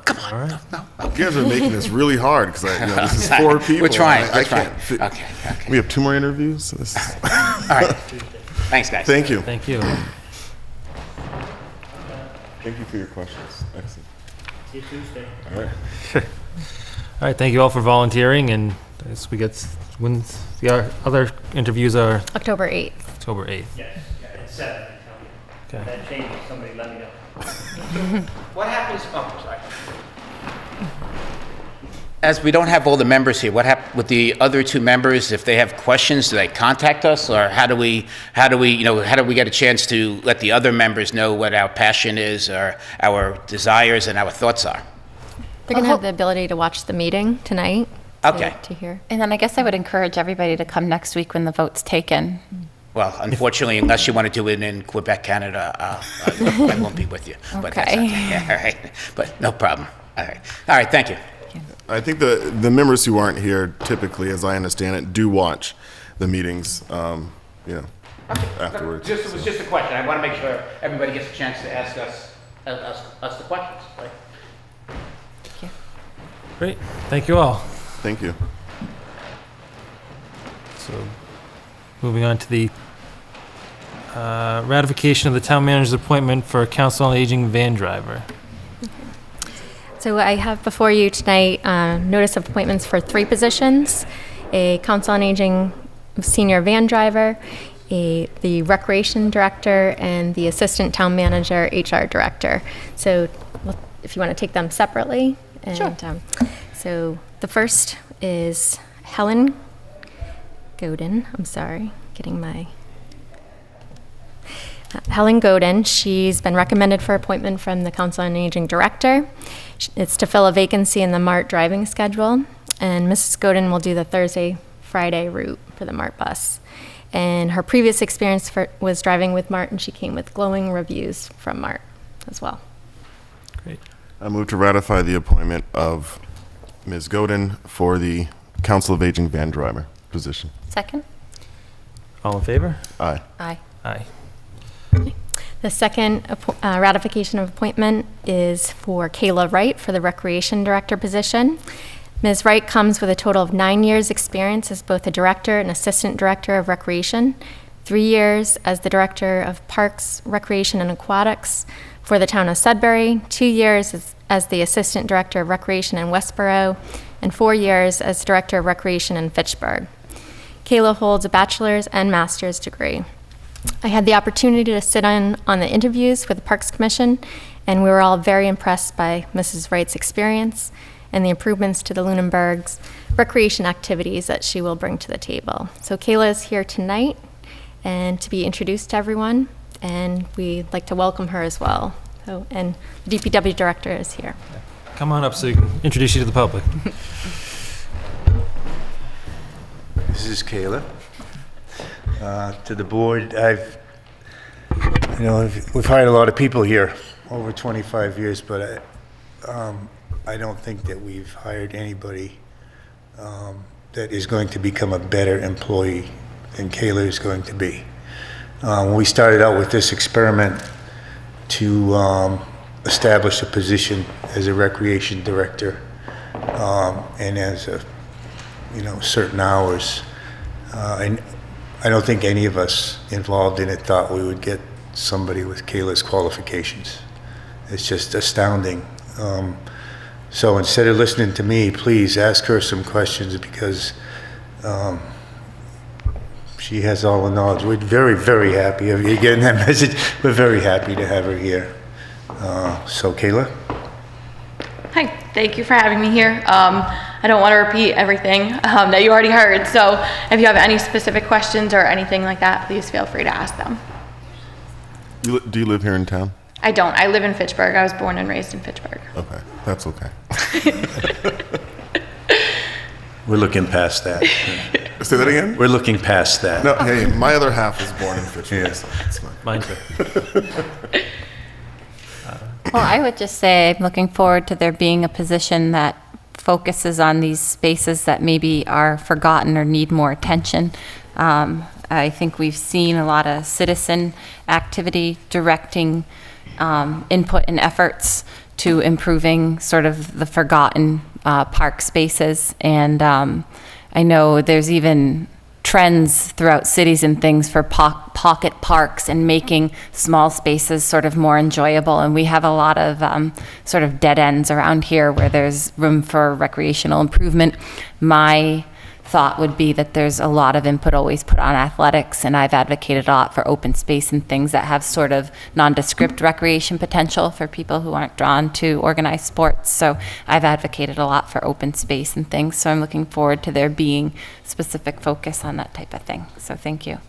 Come on. All right. No. You guys are making this really hard because this is 4 people. We're trying. I We're trying. can't fit- Okay. We have 2 more interviews. So this is- All right. Thanks, guys. Thank you. Thank you. Thank you for your questions. Excellent. See you Tuesday. All right. All right, thank you all for volunteering, and as we get, when the other interviews are October 8th. October 8th. Yes, it's 7, I tell you. Okay. If that changes, somebody let me know. What happens? Oh, sorry. As we don't have all the members here, what happens with the other 2 members? If they have questions, do they contact us, or how do we get a chance to let the other members know what our passion is, or our desires and our thoughts are? They're going to have the ability to watch the meeting tonight. Okay. To hear. And then I guess I would encourage everybody to come next week when the vote's taken. Well, unfortunately, unless you want to do it in Quebec, Canada, I won't be with you. But that's Okay. All right. But no problem. All right. Thank you. I think the members who aren't here typically, as I understand it, do watch the meetings, afterwards. It was just a question. I want to make sure everybody gets a chance to ask us the questions. Right? Great, thank you all. Thank you. So, moving on to the ratification of the town manager's appointment for Council on Aging van driver. So I have before you tonight notice of appointments for 3 positions: a Council on Aging senior van driver, the recreation director, and the assistant town manager HR director. So if you want to take them separately. And, Sure. So the first is Helen Godin. I'm sorry, getting my... Helen Godin. She's been recommended for appointment from the Council on Aging Director. It's to fill a vacancy in the MART driving schedule. And Mrs. Godin will do the Thursday-Friday route for the MART bus. And her previous experience was driving with MART, and she came with glowing reviews from MART as well. Great. I move to ratify the appointment of Ms. Godin for the Council of Aging van driver position. Second? All in favor? Aye. Aye. Aye. The second ratification of appointment is for Kayla Wright for the Recreation Director position. Ms. Wright comes with a total of 9 years' experience as both a Director and Assistant Director of Recreation, 3 years as the Director of Parks, Recreation, and Aquatics for the town of Sudbury, 2 years as the Assistant Director of Recreation in Westboro, and 4 years as Director of Recreation in Fitchburg. Kayla holds a bachelor's and master's degree. I had the opportunity to sit in on the interviews with the Parks Commission, and we were all very impressed by Mrs. Wright's experience and the improvements to the Lunenburg's recreation activities that she will bring to the table. So Kayla is here tonight and to be introduced to everyone, and we'd like to welcome her as well. So, and the DPW Director is here. Come on up so we can introduce you to the public. This is Kayla. To the board, we've hired a lot of people here over 25 years, but I don't think that we've hired anybody that is going to become a better employee than Kayla is going to be. We started out with this experiment to establish a position as a recreation director and as a, certain hours. I don't think any of us involved in it thought we would get somebody with Kayla's qualifications. It's just astounding. So instead of listening to me, please ask her some questions because she has all the knowledge. We're very, very happy of you getting that message. We're very happy to have her here. So Kayla? Hi, thank you for having me here. I don't want to repeat everything that you already heard, so if you have any specific questions or anything like that, please feel free to ask them. Do you live here in town? I don't. I live in Fitchburg. I was born and raised in Fitchburg. Okay, that's okay. We're looking past that. Say that again? We're looking past that. No, hey, my other half is born in Fitchburg. Yeah. So it's fine. Mine too. Well, I would just say I'm looking forward to there being a position that focuses on these spaces that maybe are forgotten or need more attention. I think we've seen a lot of citizen activity directing input and efforts to improving sort of the forgotten park spaces. And I know there's even trends throughout cities and things for pocket parks and making small spaces sort of more enjoyable. And we have a lot of sort of dead ends around here where there's room for recreational improvement. My thought would be that there's a lot of input always put on athletics, and I've advocated a lot for open space and things that have sort of nondescript recreation potential for people who aren't drawn to organized sports. So I've advocated a lot for open space and things, so I'm looking forward to there being specific focus on that type of thing. So thank you.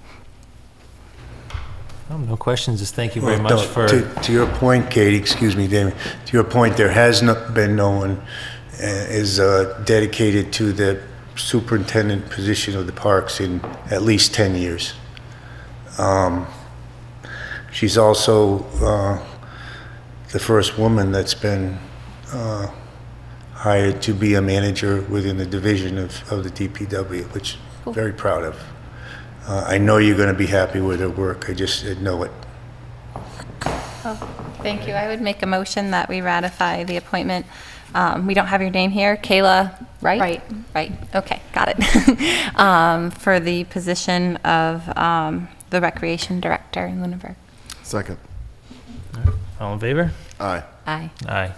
Oh, no questions, just thank you very much No, for... To your point, Katie, excuse me, Damon, to your point, there has been no one is dedicated to the superintendent position of the parks in at least 10 years. She's also the first woman that's been hired to be a manager within the division of the DPW, which I'm very proud of. I know you're going to be happy with her work. I just know it. Oh, thank you. I would make a motion that we ratify the appointment. We don't have your name here. Kayla, right? Right. Okay, got it. For the position of the Recreation Director in Lunenburg. Second. All in favor? Aye. Aye. Aye.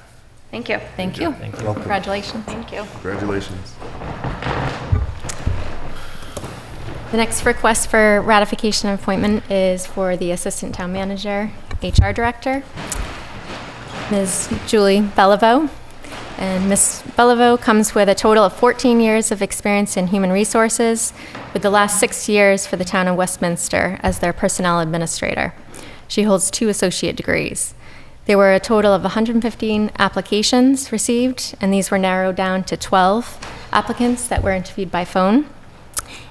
Thank you. Thank you. Thank you. Welcome. Congratulations. Thank you. Congratulations. The next request for ratification of appointment is for the Assistant Town Manager, HR Director, Ms. Julie Beliveau. And Ms. Beliveau comes with a total of 14 years of experience in human resources, with the last 6 years for the town of Westminster as their personnel administrator. She holds 2 associate degrees. There were a total of 115 applications received, and these were narrowed down to 12 applicants that were interviewed by phone.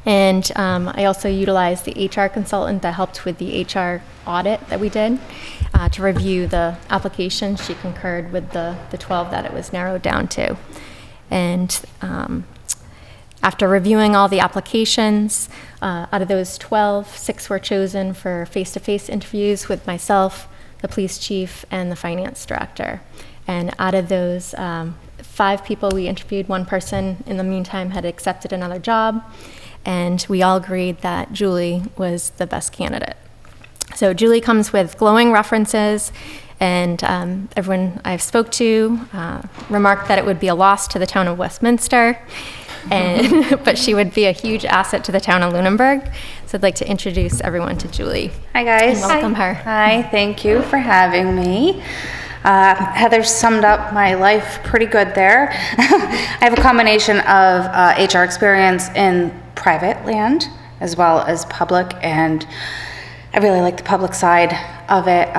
And I also utilized the HR consultant that helped with the HR audit that we did to review the application. She concurred with the 12 that it was narrowed down to. And after reviewing all the applications, out of those 12, 6 were chosen for face-to-face interviews with myself, the police chief, and the finance director. And out of those 5 people we interviewed, 1 person in the meantime had accepted another job, and we all agreed that Julie was the best candidate. So Julie comes with glowing references, and everyone I've spoke to remarked that it would be a loss to the town of Westminster, and but she would be a huge asset to the town of Lunenburg. So I'd like to introduce everyone to Julie. Hi, guys. And welcome her. Hi, thank you for having me. Heather summed up my life pretty good there. I have a combination of HR experience in private land as well as public, and I really like the public side of it.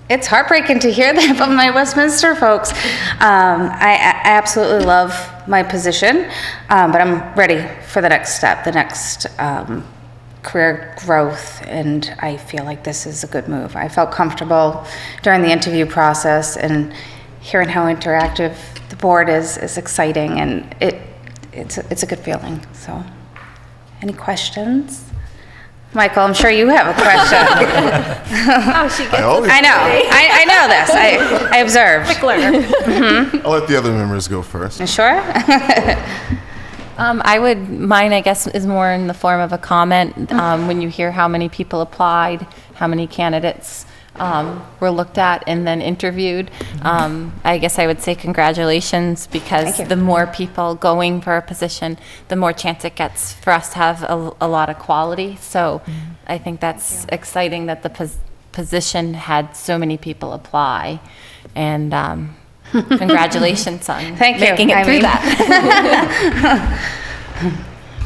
It's heartbreaking to hear that from my Westminster folks. I absolutely love my position, but I'm ready for the next step, the next career growth, and I feel like this is a good move. I felt comfortable during the interview process, and hearing how interactive the board is exciting, and it's a good feeling. So, any questions? Michael, I'm sure you have a question. Oh, she gets I know. I know this. I observed. quick learner. I'll let the other members go first. Sure? Mine, I guess, is more in the form of a comment. When you hear how many people applied, how many candidates were looked at and then interviewed, I guess I would say congratulations, because the more people going for a position, the more chance it gets for us to have a lot of quality. So I think that's exciting that the position had so many people apply. And congratulations on Thank you. making it through that.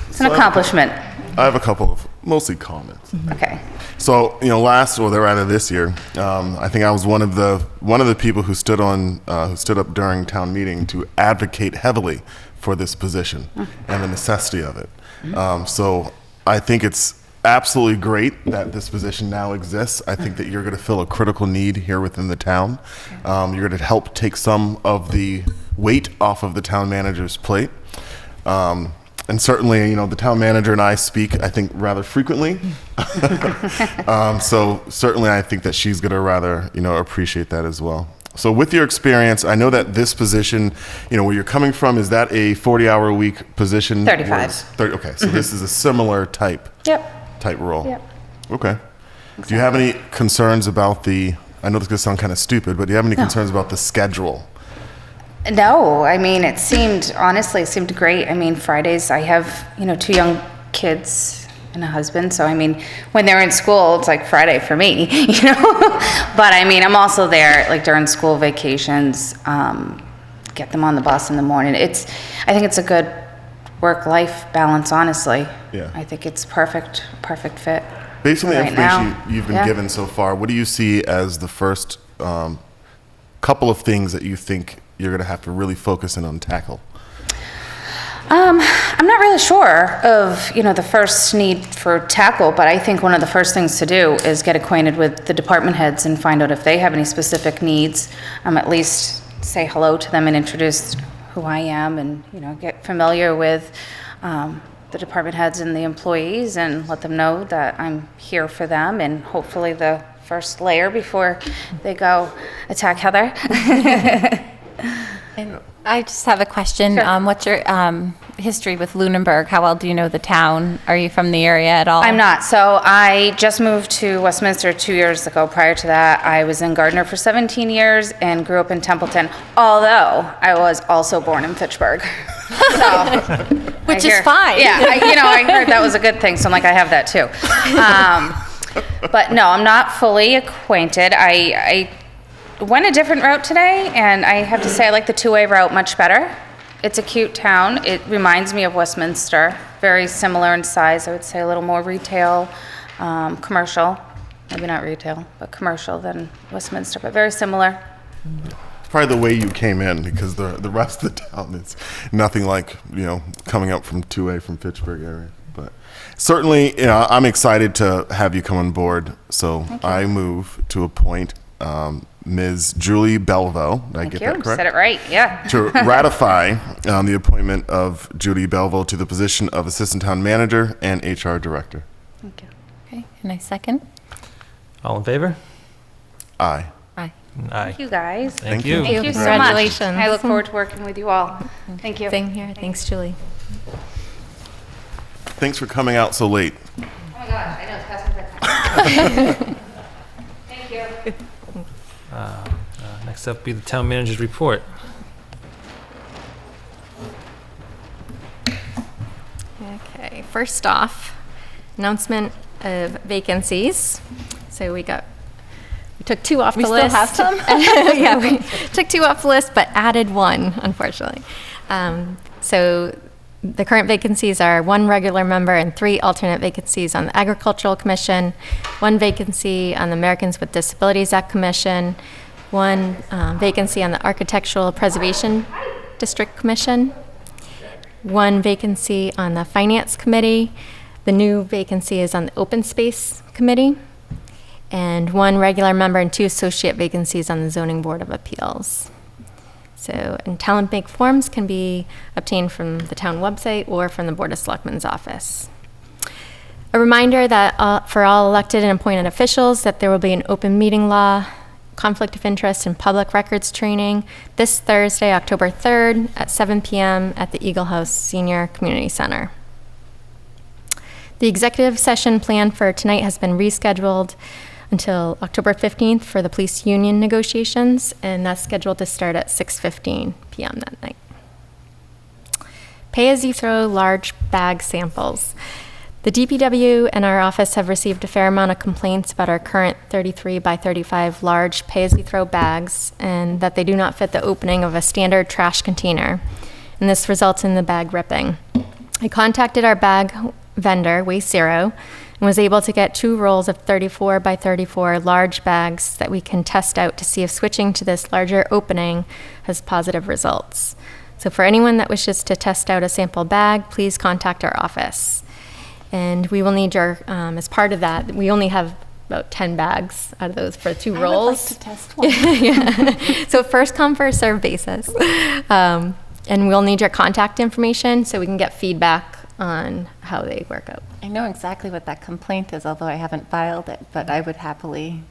It's an accomplishment. I have a couple of mostly comments. Okay. So, they're out of this year. I think I was one of the people who stood up during town meeting to advocate heavily for this position and the necessity of it. So I think it's absolutely great that this position now exists. I think that you're going to fill a critical need here within the town. You're going to help take some of the weight off of the town manager's plate. And certainly, the town manager and I speak, I think, rather frequently. So certainly I think that she's going to rather, appreciate that as well. So with your experience, I know that this position, where you're coming from, is that a 40-hour-a-week position? 35. Okay, so this is a similar type role? Yep. Okay. Do you have any concerns about I know this is going to sound kind of stupid, but do you have any concerns about the schedule? No, I mean, it seemed great. I mean, Fridays, I have, 2 young kids and a husband. So, I mean, when they're in school, it's like Friday for me, But, I mean, I'm also there, like, during school vacations, get them on the bus in the morning. I think it's a good work-life balance, honestly. Yeah. I think it's perfect fit. Based on the right information now. you've been given so far, what do you see as the first couple of things that you think you're going to have to really focus in on tackle? I'm not really sure of, the first need for tackle, but I think one of the first things to do is get acquainted with the department heads and find out if they have any specific needs. At least say hello to them and introduce who I am, and, get familiar with the department heads and the employees, and let them know that I'm here for them, and hopefully the first layer before they go attack Heather. And I just have a question. What's your history with Lunenburg? How well do you know the town? Are you from the area at all? I'm not. So I just moved to Westminster 2 years ago. Prior to that, I was in Gardner for 17 years and grew up in Templeton, although I was also born in Fitchburg. Which is fine. Yeah, I heard that was a good thing, so I'm like, I have that too. But no, I'm not fully acquainted. I went a different route today, and I have to say I like the two-way route much better. It's a cute town. It reminds me of Westminster. Very similar in size, I would say a little more retail, commercial. Maybe not retail, but commercial than Westminster, but very similar. Probably the way you came in, because the rest of the town is nothing like, coming up from 2A from Fitchburg area. But certainly, I'm excited to have you come on board. So I move to appoint Ms. Julie Belvo. Did I get that correct? Said it right, yeah. To ratify the appointment of Judy Belvo to the position of Assistant Town Manager and HR Director. Thank you. Okay, and I second. All in favor? Aye. Aye. Aye. Thank you, guys. Thank you. Thank you so much. Congratulations. I look forward to working with you all. Thank you. Same here. Thanks, Julie. Thanks for coming out so late. Oh my gosh, I know, it's past my bedtime. Thank you. Next up will be the town manager's report. Okay, first off, announcement of vacancies. So we took two off the still list. have some? Yeah, we took two off the list, but added one, unfortunately. So the current vacancies are one regular member and 3 alternate vacancies on the Agricultural Commission, 1 vacancy on the Americans with Disabilities Act Commission, 1 vacancy on the Architectural Preservation District Commission, 1 vacancy on the Finance Committee. The new vacancy is on the Open Space Committee, and 1 regular member and 2 associate vacancies on the Zoning Board of Appeals. So, and talent bank forms can be obtained from the town website or from the Board of Selectmen's office. A reminder that for all elected and appointed officials that there will be an open meeting law, conflict of interest, and public records training this Thursday, October 3rd at 7 p.m. at the Eagle House Senior Community Center. The executive session planned for tonight has been rescheduled until October 15th for the police union negotiations, and that's scheduled to start at 6:15 p.m. that night. Pay-as-you-throw large bag samples. The DPW and our office have received a fair amount of complaints about our current 33 by 35 large pay-as-you-throw bags, and that they do not fit the opening of a standard trash container, and this results in the bag ripping. I contacted our bag vendor, Waste Zero, and was able to get 2 rolls of 34 by 34 large bags that we can test out to see if switching to this larger opening has positive results. So for anyone that wishes to test out a sample bag, please contact our office. And we will need your, as part of that, we only have about 10 bags out of those for 2 rolls. I would like to test one. Yeah. So first come, first serve basis. And we'll need your contact information so we can get feedback on how they work out. I know exactly what that complaint is, although I haven't filed it, but I would happily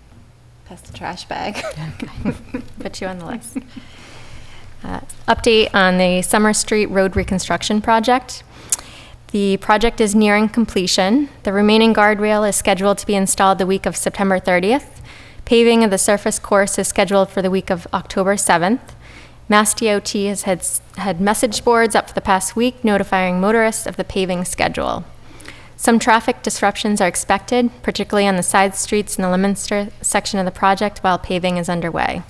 test a trash bag. Put you on the list. Update on the Summer Street Road Reconstruction Project. The project is nearing completion. The remaining guardrail is scheduled to be installed the week of September 30th. Paving of the surface course is scheduled for the week of October 7th. Mass DOT has had message boards up for the past week notifying motorists of the paving schedule. Some traffic disruptions are expected, particularly on the side streets in the Leominster section of the project while paving is underway.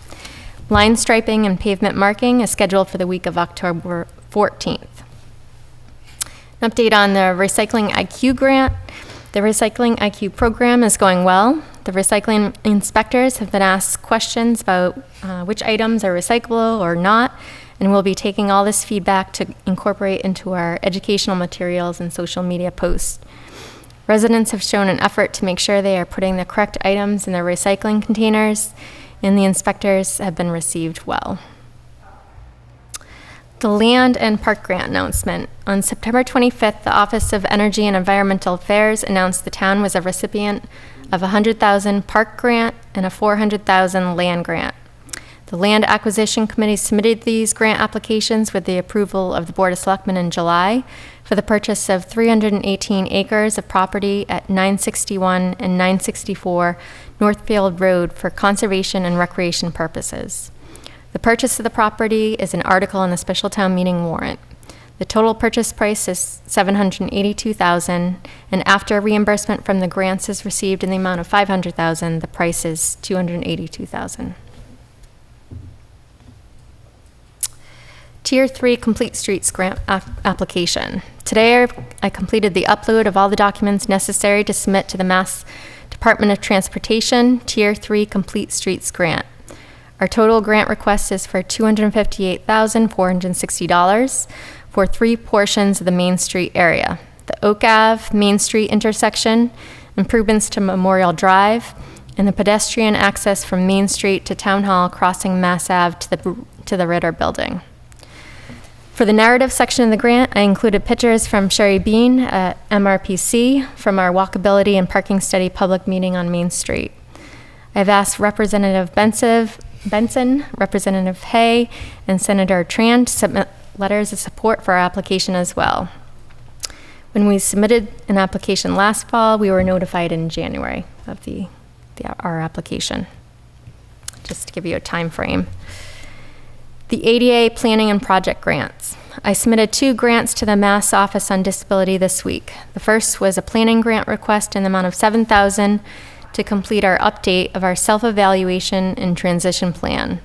Line striping and pavement marking is scheduled for the week of October 14th. An update on the Recycling IQ grant. The Recycling IQ program is going well. The recycling inspectors have been asked questions about which items are recyclable or not, and we'll be taking all this feedback to incorporate into our educational materials and social media posts. Residents have shown an effort to make sure they are putting the correct items in their recycling containers, and the inspectors have been received well. The Land and Park Grant announcement. On September 25th, the Office of Energy and Environmental Affairs announced the town was a recipient of a $100,000 park grant and a $400,000 land grant. The Land Acquisition Committee submitted these grant applications with the approval of the Board of Selectmen in July for the purchase of 318 acres of property at 961 and 964 Northfield Road for conservation and recreation purposes. The purchase of the property is an article in the special town meeting warrant. The total purchase price is $782,000, and after reimbursement from the grants is received in the amount of $500,000, the price is $282,000. Tier 3 Complete Streets Grant application. Today, I completed the upload of all the documents necessary to submit to the Mass Department of Transportation Tier 3 Complete Streets Grant. Our total grant request is for $258,460 for 3 portions of the Main Street area: the Oak Ave Main Street intersection, improvements to Memorial Drive, and the pedestrian access from Main Street to Town Hall crossing Mass Ave to the Ritter Building. For the narrative section of the grant, I included pictures from Sherry Bean at MRPC from our walkability and parking study public meeting on Main Street. I've asked Representative Benson, Representative Hay, and Senator Tran to submit letters of support for our application as well. When we submitted an application last fall, we were notified in January of our application. Just to give you a time frame. The ADA Planning and Project Grants. I submitted 2 grants to the Mass Office on Disability this week. The first was a planning grant request in the amount of $7,000 to complete our update of our self-evaluation and transition plan.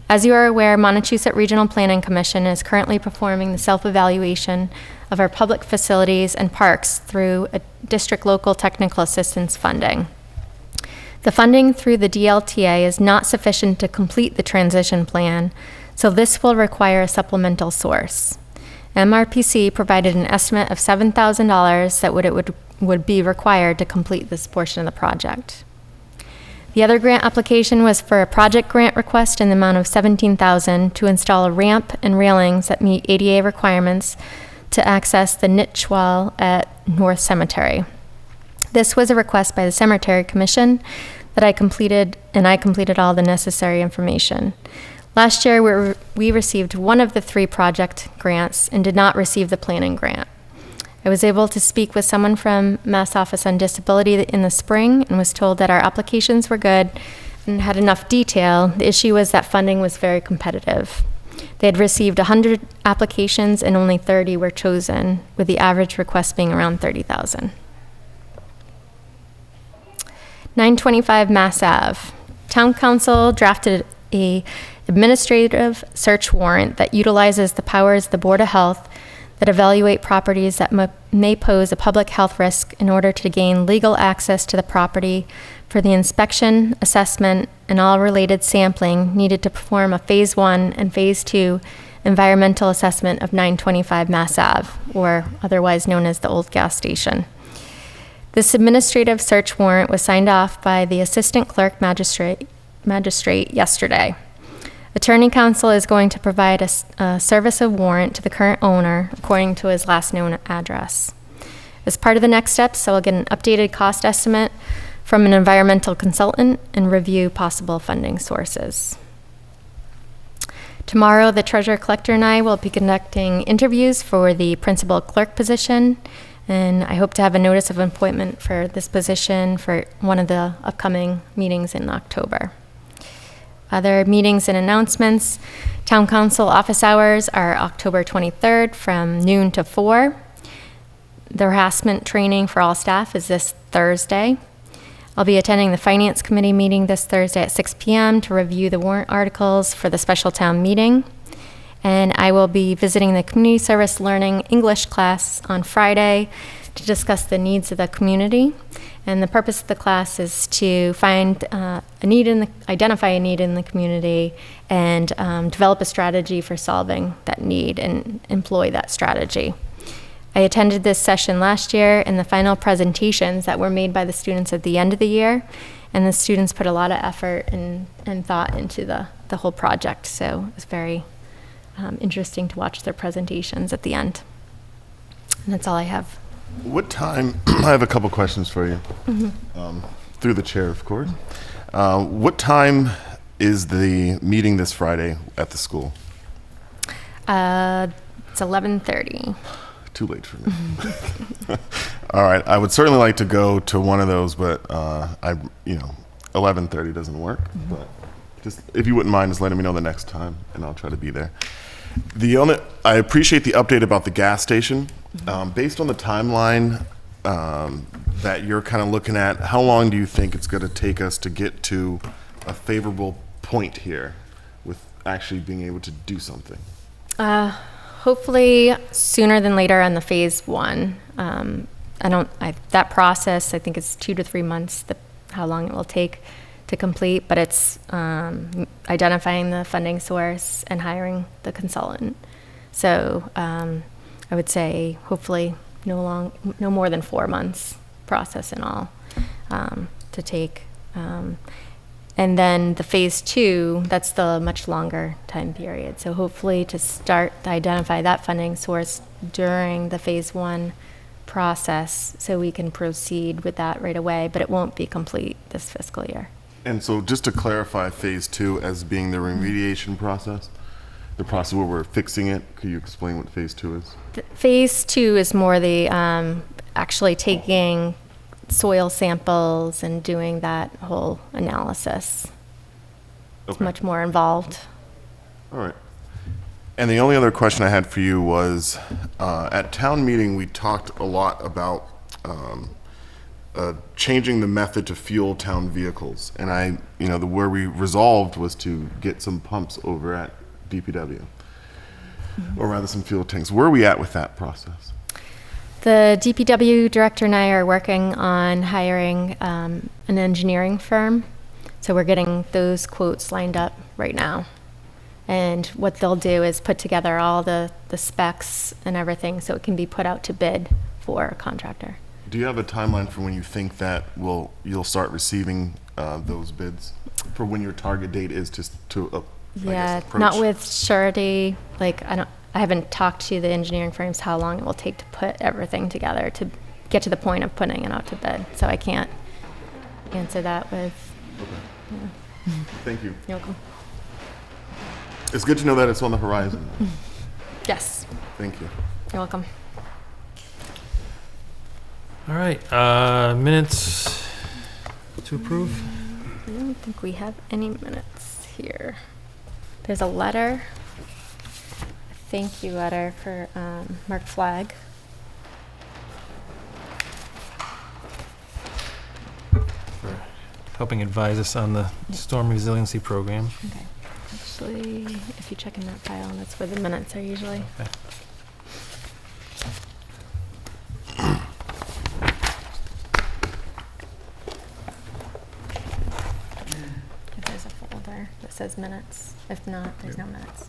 As you are aware, Montechusett Regional Planning Commission is currently performing the self-evaluation of our public facilities and parks through a district local technical assistance funding. The funding through the DLTA is not sufficient to complete the transition plan, so this will require a supplemental source. MRPC provided an estimate of $7,000 that would be required to complete this portion of the project. The other grant application was for a project grant request in the amount of $17,000 to install a ramp and railings that meet ADA requirements to access the niche wall at North Cemetery. This was a request by the Cemetery Commission that I completed, and I completed all the necessary information. Last year, we received one of the 3 project grants and did not receive the planning grant. I was able to speak with someone from Mass Office on Disability in the spring and was told that our applications were good and had enough detail. The issue was that funding was very competitive. They had received 100 applications and only 30 were chosen, with the average request being around $30,000. 925 Mass Ave. Town Council drafted a administrative search warrant that utilizes the powers of the Board of Health that evaluate properties that may pose a public health risk in order to gain legal access to the property for the inspection, assessment, and all related sampling needed to perform a Phase 1 and Phase 2 environmental assessment of 925 Mass Ave, or otherwise known as the old gas station. This administrative search warrant was signed off by the Assistant Clerk Magistrate yesterday. Attorney Counsel is going to provide a service of warrant to the current owner according to his last known address. As part of the next steps, I will get an updated cost estimate from an environmental consultant and review possible funding sources. Tomorrow, the Treasurer Collector and I will be conducting interviews for the Principal Clerk position, and I hope to have a notice of appointment for this position for one of the upcoming meetings in October. Other meetings and announcements. Town Council office hours are October 23rd from noon to 4. The harassment training for all staff is this Thursday. I'll be attending the Finance Committee meeting this Thursday at 6 p.m. to review the warrant articles for the special town meeting. And I will be visiting the Community Service Learning English class on Friday to discuss the needs of the community. And the purpose of the class is to find identify a need in the community and develop a strategy for solving that need and employ that strategy. I attended this session last year, and the final presentations that were made by the students at the end of the year, and the students put a lot of effort and thought into the whole project. So it was very interesting to watch their presentations at the end. And that's all I have. What time, I have a couple questions for you, through the chair, of course. What time is the meeting this Friday at the school? It's 11:30. Too late for me. All right, I would certainly like to go to one of those, but 11:30 doesn't work. But just if you wouldn't mind, just letting me know the next time, and I'll try to be there. I appreciate the update about the gas station. Based on the timeline that you're kind of looking at, how long do you think it's going to take us to get to a favorable point here with actually being able to do something? Hopefully sooner than later on the phase one. That process, I think is 2 to 3 months, how long it will take to complete, but it's identifying the funding source and hiring the consultant. So I would say hopefully no more than 4 months process in all to take. And then the phase two, that's the much longer time period. So hopefully to start to identify that funding source during the phase one process so we can proceed with that right away, but it won't be complete this fiscal year. And so just to clarify phase two as being the remediation process, the process where we're fixing it, could you explain what phase two is? Phase two is more the actually taking soil samples and doing that whole analysis. It's Okay. much more involved. All right. And the only other question I had for you was, at town meeting, we talked a lot about changing the method to fuel town vehicles. And where we resolved was to get some pumps over at DPW, or rather some fuel tanks. Where are we at with that process? The DPW director and I are working on hiring an engineering firm. So we're getting those quotes lined up right now. And what they'll do is put together all the specs and everything so it can be put out to bid for a contractor. Do you have a timeline for when you think that you'll start receiving those bids? For when your target date is to approach? Not with surety. I haven't talked to the engineering firms how long it will take to put everything together to get to the point of putting it out to bid. So I can't answer that with. Okay. Thank you. You're welcome. It's good to know that it's on the horizon. Yes. Thank you. You're welcome. All right, minutes to approve? I don't think we have any minutes here. There's a letter, a thank you letter for Mark Flagg. For helping advise us on the storm resiliency program. Okay. Actually, if you check in that file, that's where the minutes are usually. Okay. If there's a folder that says minutes. If not, there's no minutes.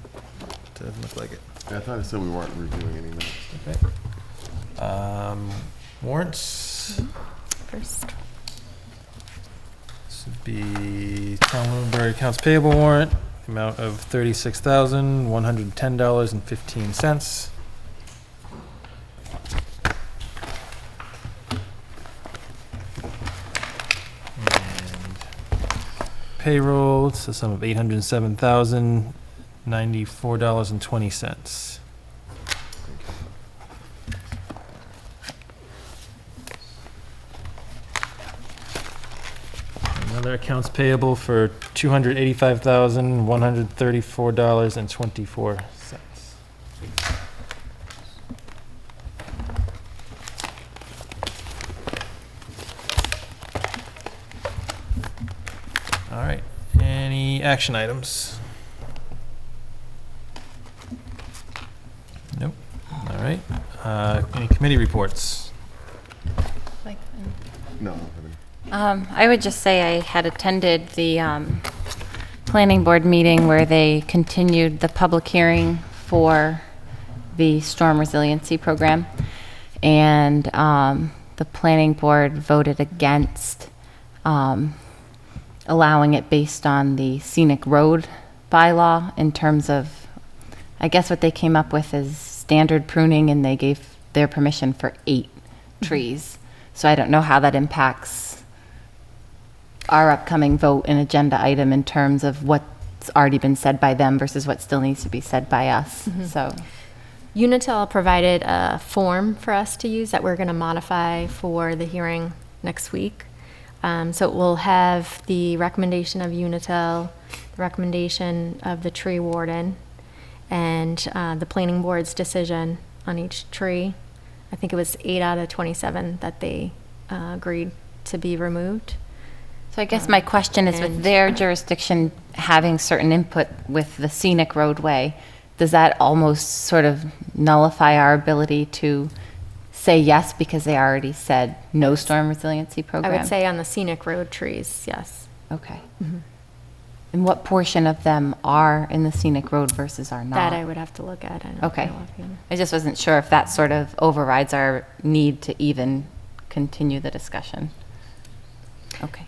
Doesn't look like it. Yeah, I thought I said we weren't reviewing any minutes. Okay. Warrants. First. This would be Town of Lunenburg accounts payable warrant, the amount of $36,110.15. Payroll, it's a sum of $807,094.20. Another accounts payable for $285,134.24. All right, any action items? Nope. All right, any committee reports? No. I would just say I had attended the planning board meeting where they continued the public hearing for the storm resiliency program. And the planning board voted against allowing it based on the scenic road bylaw in terms of, I guess what they came up with is standard pruning, and they gave their permission for 8 trees. So I don't know how that impacts our upcoming vote and agenda item in terms of what's already been said by them versus what still needs to be said by us. So, Unitil provided a form for us to use that we're going to modify for the hearing next week. So it will have the recommendation of Unitil, the recommendation of the tree warden, and the planning board's decision on each tree. I think it was 8 out of 27 that they agreed to be removed. so I guess my question is, with their jurisdiction having certain input with the scenic roadway, does that almost sort of nullify our ability to say yes because they already said no storm resiliency I program? would say on the scenic road trees, yes. Okay. And what portion of them are in the scenic road versus are not? That I would have to look at. I don't Okay. know offhand. I just wasn't sure if that sort of overrides our need to even continue the discussion. Okay.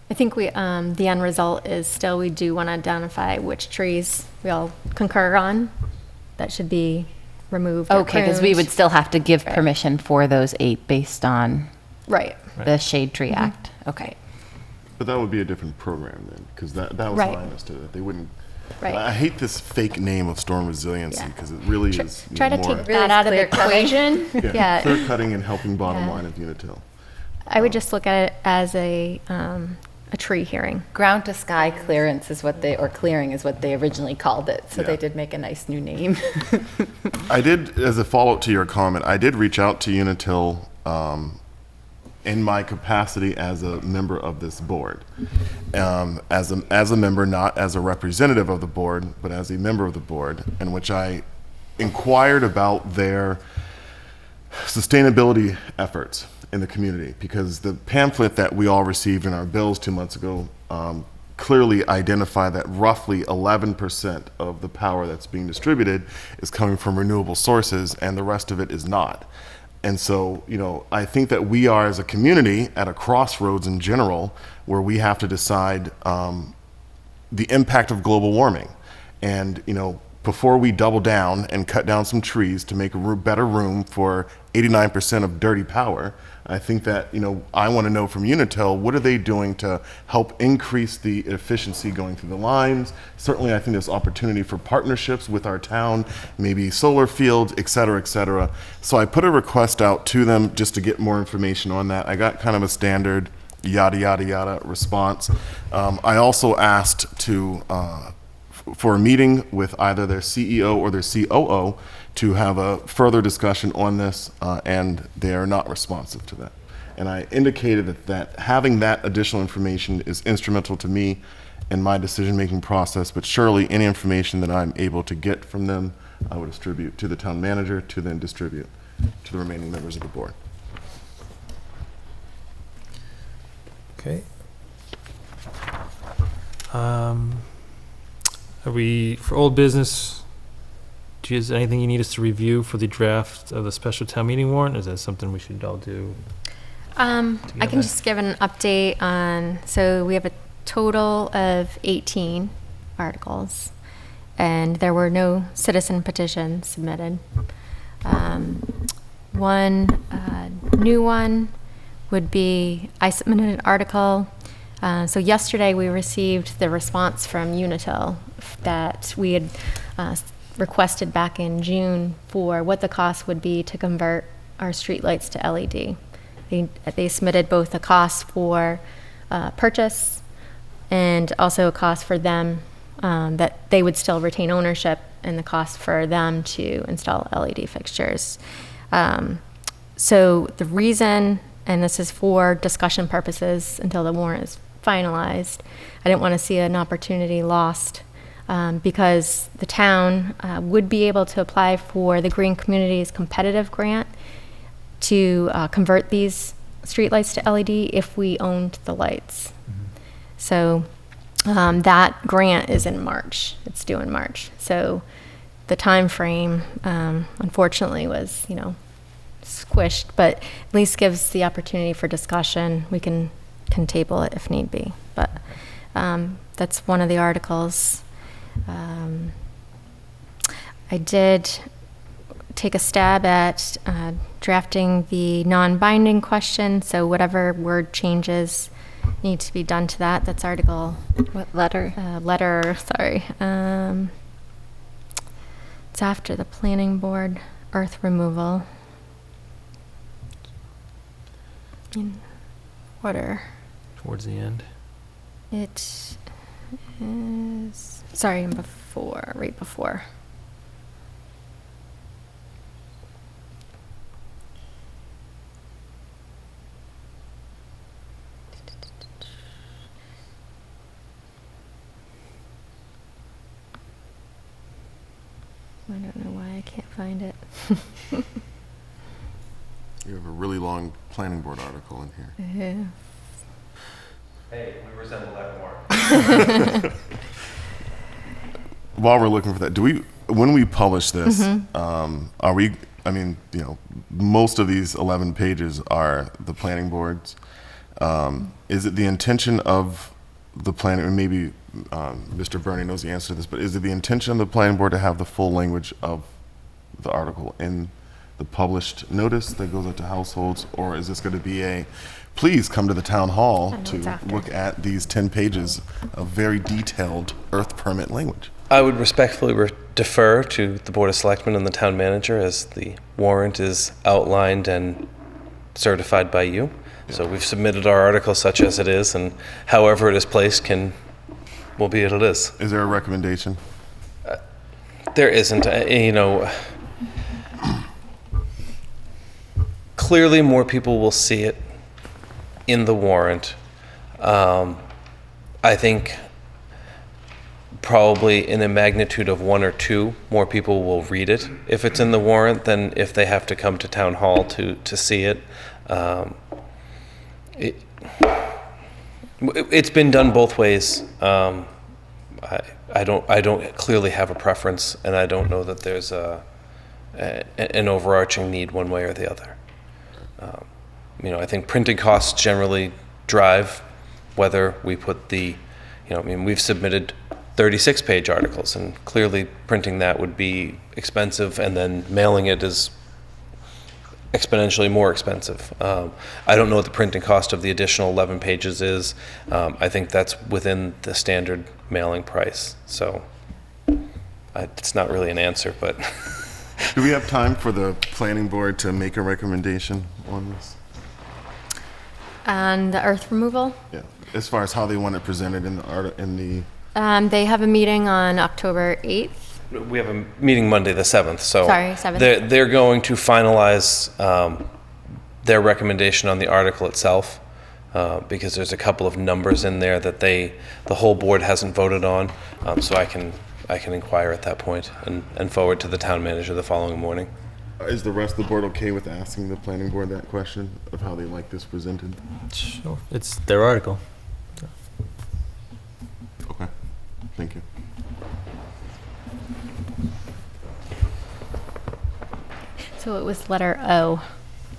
I think the end result is still we do want to identify which trees we all concur on that should be removed or Okay, because we pruned. would still have to give Right. permission for those 8 based on Right. the Shade Tree Act. Okay. But that would be a different program then, because that was Right. how I understood it. They wouldn't. Right. I hate this fake name of storm resiliency Yeah. because it really is Try to more take that out of the equation. yeah, clear cutting and helping bottom Yeah. line of Unitil. I would just look at it as a tree hearing. Ground to sky clearance is what or clearing is what they originally called it. So Yeah. they did make a nice new name. I did, as a follow-up to your comment, I did reach out to Unitil in my capacity as a member of this board. As a member, not as a representative of the board, but as a member of the board, in which I inquired about their sustainability efforts in the community, because the pamphlet that we all received in our bills 2 months ago clearly identify that roughly 11% of the power that's being distributed is coming from renewable sources and the rest of it is not. And so, I think that we are, as a community, at a crossroads in general, where we have to decide the impact of global warming. And, before we double down and cut down some trees to make better room for 89% of dirty power, I think that, I want to know from Unitil, what are they doing to help increase the efficiency going through the lines? Certainly, I think there's opportunity for partnerships with our town, maybe solar fields, et cetera, et cetera. So I put a request out to them just to get more information on that. I got kind of a standard yada, yada, yada response. I also asked for a meeting with either their CEO or their COO to have a further discussion on this, and they are not responsive to that. And I indicated that having that additional information is instrumental to me in my decision-making process, but surely any information that I'm able to get from them, I would distribute to the town manager to then distribute to the remaining members of the board. Okay. Are we, for old business, is there anything you need us to review for the draft of the special town meeting warrant? Is that something we should all do? I can just give an update on, so we have a total of 18 articles, and there were no citizen petitions submitted. One new one would be, I submitted an article. So yesterday we received the response from Unitil that we had requested back in June for what the cost would be to convert our streetlights to LED. They submitted both a cost for purchase and also a cost for them that they would still retain ownership, and the cost for them to install LED fixtures. So the reason, and this is for discussion purposes until the warrant is finalized, I didn't want to see an opportunity lost because the town would be able to apply for the Green Communities Competitive Grant to convert these streetlights to LED if we owned the lights. So that grant is in March. It's due in March. So the time frame, unfortunately, was squished, but at least gives the opportunity for discussion. We can table it if need be. But that's one of the articles. I did take a stab at drafting the non-binding question, so whatever word changes need to be done to that. That's article, What letter? sorry. It's after the planning board, earth removal. In order. Towards the end. It is, sorry, before, right before. I don't know why I can't find it. You have a really long planning board article in here. Yeah. Hey, we resemble that more. While we're looking for that, when we publish this, are we, I mean, most of these 11 pages are the planning boards. Is it the intention of the planning, or maybe Mr. Burney knows the answer to this, but is it the intention of the planning board to have the full language of the article in the published notice that goes out to households, or is this going to be please come to the town hall to look at these 10 pages of very detailed earth permit language? I would respectfully defer to the Board of Selectmen and the town manager as the warrant is outlined and certified by you. So we've submitted our article such as it is, and however it is placed will be what it is. Is there a recommendation? There isn't. Clearly more people will see it in the warrant. I think probably in a magnitude of 1 or 2 more people will read it if it's in the warrant than if they have to come to town hall to see it. It's been done both ways. I don't clearly have a preference, and I don't know that there's an overarching need one way or the other. I think printing costs generally drive whether we put we've submitted 36-page articles, and clearly printing that would be expensive, and then mailing it is exponentially more expensive. I don't know what the printing cost of the additional 11 pages is. I think that's within the standard mailing price. So it's not really an answer, but. Do we have time for the planning board to make a recommendation on this? And the earth removal? Yeah, as far as how they want it presented in the They have a meeting on October 8th. We have a meeting Monday the 7th, so. Sorry, 7th. They're going to finalize their recommendation on the article itself, because there's a couple of numbers in there that the whole board hasn't voted on, so I can inquire at that point and forward to the town manager the following morning. Is the rest of the board okay with asking the planning board that question of how they like this presented? Sure. It's their article. Okay, thank you. So it was letter O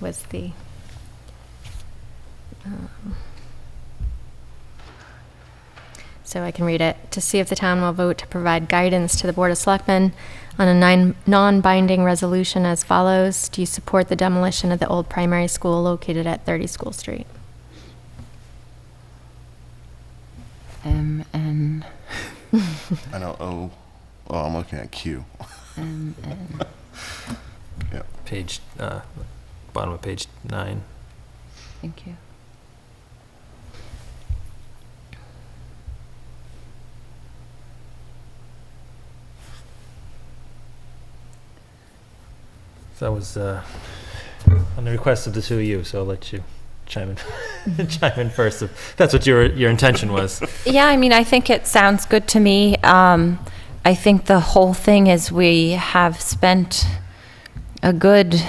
was the, so I can read it. To see if the town will vote to provide guidance to the Board of Selectmen on a non-binding resolution as follows. Do you support the demolition of the old primary school located at 30 School Street? M-N. I know O. Oh, I'm looking at Q. M-N. Yep. Page, bottom of page 9. Thank you. So that was on the request of the two of you, so I'll let you chime in, chime in first if that's what your intention was. Yeah, I mean, I think it sounds good to me. I think the whole thing is we have spent a good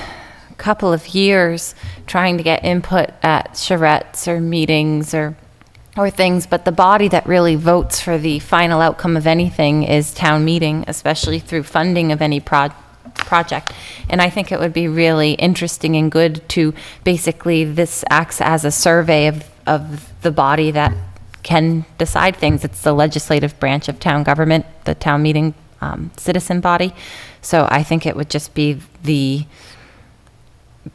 couple of years trying to get input at charrettes or meetings or things, but the body that really votes for the final outcome of anything is town meeting, especially through funding of any project. And I think it would be really interesting and good to basically, this acts as a survey of the body that can decide things. It's the legislative branch of town government, the town meeting citizen body. So I think it would just be the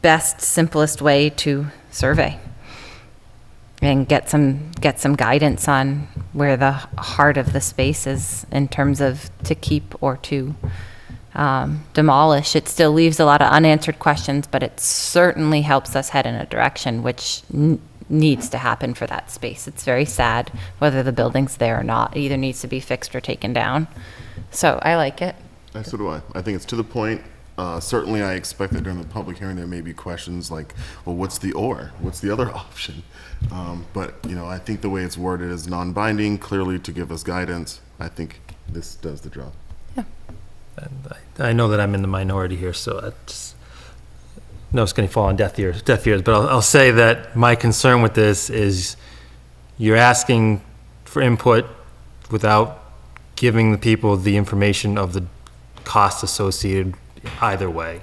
best, simplest way to survey. and get some guidance on where the heart of the space is in terms of to keep or to demolish. It still leaves a lot of unanswered questions, but it certainly helps us head in a direction which needs to happen for that space. It's very sad whether the building's there or not. It either needs to be fixed or taken down. So I like it. So do I. I think it's to the point. Certainly, I expect that during the public hearing there may be questions like, well, what's the other option? But, I think the way it's worded is non-binding, clearly to give us guidance. I think this does the job. And I know that I'm in the minority here, so I just know it's going to fall on deaf ears. But I'll say that my concern with this is you're asking for input without giving the people the information of the costs associated either way.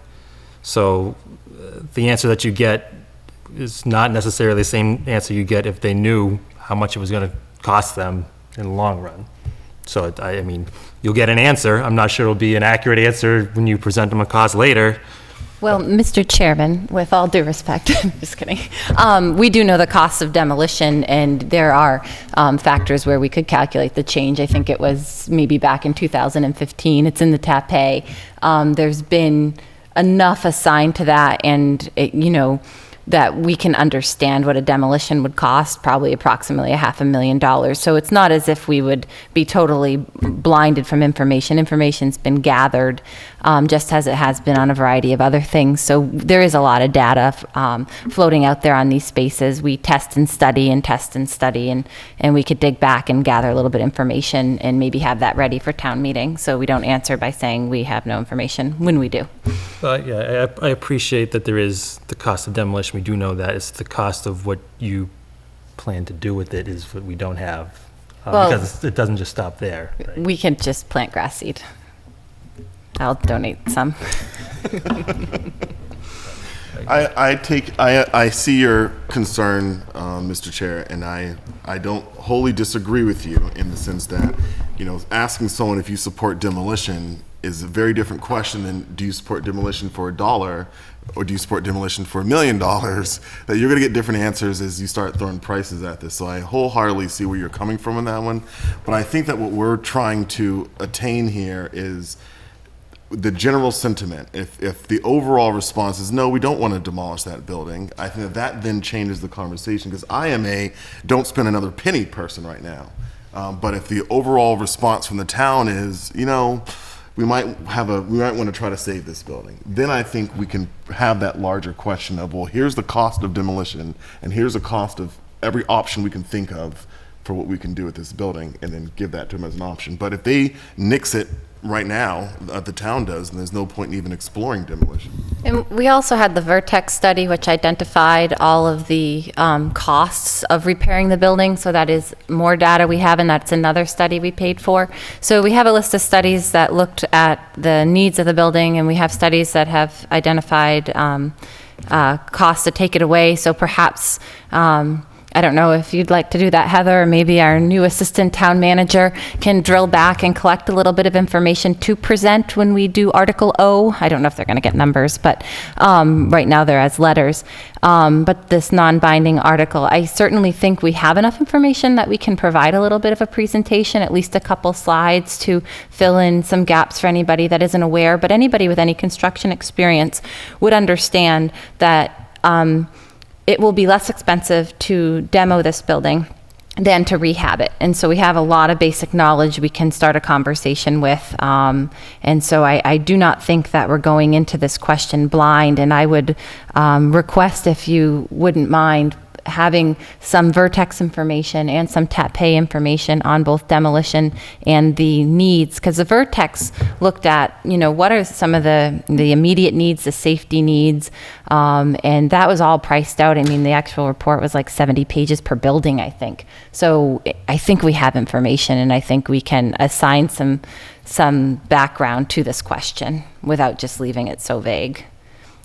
So the answer that you get is not necessarily the same answer you get if they knew how much it was going to cost them in the long run. So I mean, you'll get an answer. I'm not sure it'll be an accurate answer when you present them a cost later. Well, Mr. Chairman, with all due respect, I'm just kidding. We do know the costs of demolition, and there are factors where we could calculate the change. I think it was maybe back in 2015. It's in the TAP. There's been enough assigned to that, and that we can understand what a demolition would cost, probably approximately $500,000. So it's not as if we would be totally blinded from information. Information's been gathered, just as it has been on a variety of other things. So there is a lot of data floating out there on these spaces. We test and study, and we could dig back and gather a little bit of information and maybe have that ready for town meeting. So we don't answer by saying we have no information when we do. Yeah, I appreciate that there is the cost of demolition. We do know that. It's the cost of what you plan to do with it is what we don't have. Because it doesn't just stop there. Right? We can just plant grass seed. I'll donate some. I see your concern, Mr. Chair, and I don't wholly disagree with you in the sense that, asking someone if you support demolition is a very different question than do you support demolition for $1 or do you support demolition for $1 million, that you're going to get different answers as you start throwing prices at this. So I wholeheartedly see where you're coming from in that one. But I think that what we're trying to attain here is the general sentiment. If the overall response is no, we don't want to demolish that building, I think that then changes the conversation, because I am a don't spend another penny person right now. But if the overall response from the town is, we might want to try to save this building, then I think we can have that larger question of, well, here's the cost of demolition and here's the cost of every option we can think of for what we can do with this building, and then give that to them as an option. But if they nix it right now, the town does, and there's no point in even exploring demolition. And we also had the Vertex study, which identified all of the costs of repairing the building. So that is more data we have, and that's another study we paid for. So we have a list of studies that looked at the needs of the building, and we have studies that have identified costs to take it away. So perhaps I don't know if you'd like to do that, Heather, or maybe our new assistant town manager can drill back and collect a little bit of information to present when we do Article O. I don't know if they're going to get numbers, but right now they're as letters. But this non-binding article, I certainly think we have enough information that we can provide a little bit of a presentation, at least a couple slides to fill in some gaps for anybody that isn't aware. But anybody with any construction experience would understand that it will be less expensive to demo this building than to rehab it. And so we have a lot of basic knowledge we can start a conversation with. And so I do not think that we're going into this question blind. And I would request, if you wouldn't mind, having some Vertex information and some TAP information on both demolition and the needs, because the Vertex looked at, what are some of the immediate needs, the safety needs, and that was all priced out. I mean, the actual report was like 70 pages per building, I think. So I think we have information, and I think we can assign some background to this question without just leaving it so vague.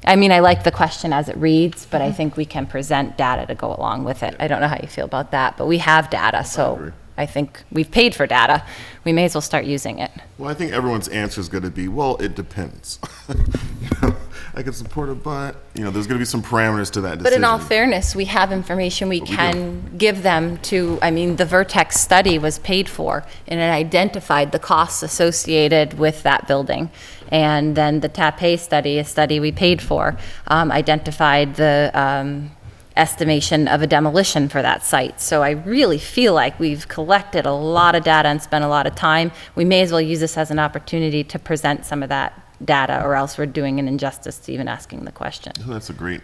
I mean, I like the question as it reads, but I think we can present data to go along with it. I don't know how you feel about that, but we have data, so I think we've paid for data. We may as well start using it. Well, I think everyone's answer is going to be, well, it depends. I could support it, but, you know, there's going to be some parameters to that decision. But in all fairness, we have information we can give them to, I mean, the Vertex study was paid for, and it identified the costs associated with that building. And then the TAPE study, a study we paid for, identified the estimation of a demolition for that site. So I really feel like we've collected a lot of data and spent a lot of time. We may as well use this as an opportunity to present some of that data, or else we're doing an injustice to even asking the question. That's a great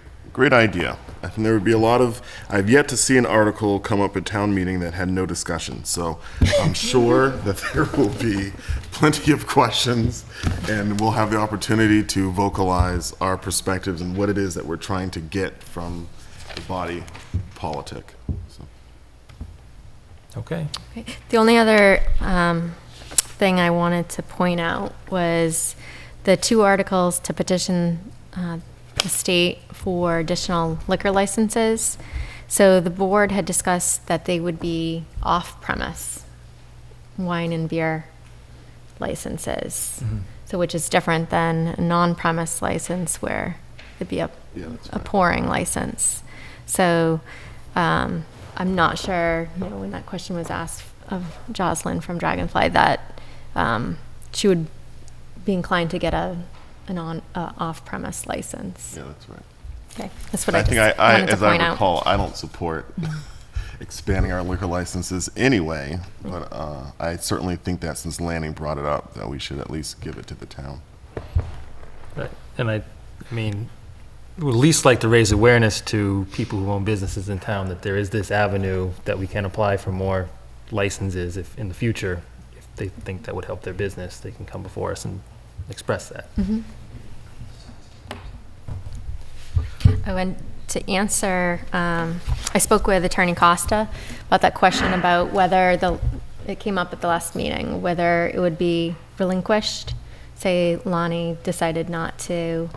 idea. I think there would be a lot of, I've yet to see an article come up at town meeting that had no discussion. So I'm sure that there will be plenty of questions, and we'll have the opportunity to vocalize our perspectives and what it is that we're trying to get from the body politic. So. Okay. The only other thing I wanted to point out was the 2 articles to petition the state for additional liquor licenses. So the board had discussed that they would be off-premise wine and beer licenses. So which is different than a non-premise license where it'd be a pouring license. So I'm not sure, you know, when that question was asked of Jocelyn from Dragonfly, that she would be inclined to get an off-premise license. Yeah, that's right. Okay, that's what I I think just I wanted to as I point out. recall, I don't support expanding our liquor licenses anyway, but I certainly think that since Lanning brought it up, that we should at least give it to the town. Right. And I mean, we would at least like to raise awareness to people who own businesses in town that there is this avenue that we can apply for more licenses if in the future, if they think that would help their business, they can come before us and express that. Oh, and to answer, I spoke with Attorney Costa about that question about whether it came up at the last meeting, whether it would be relinquished. Say Lonnie decided not to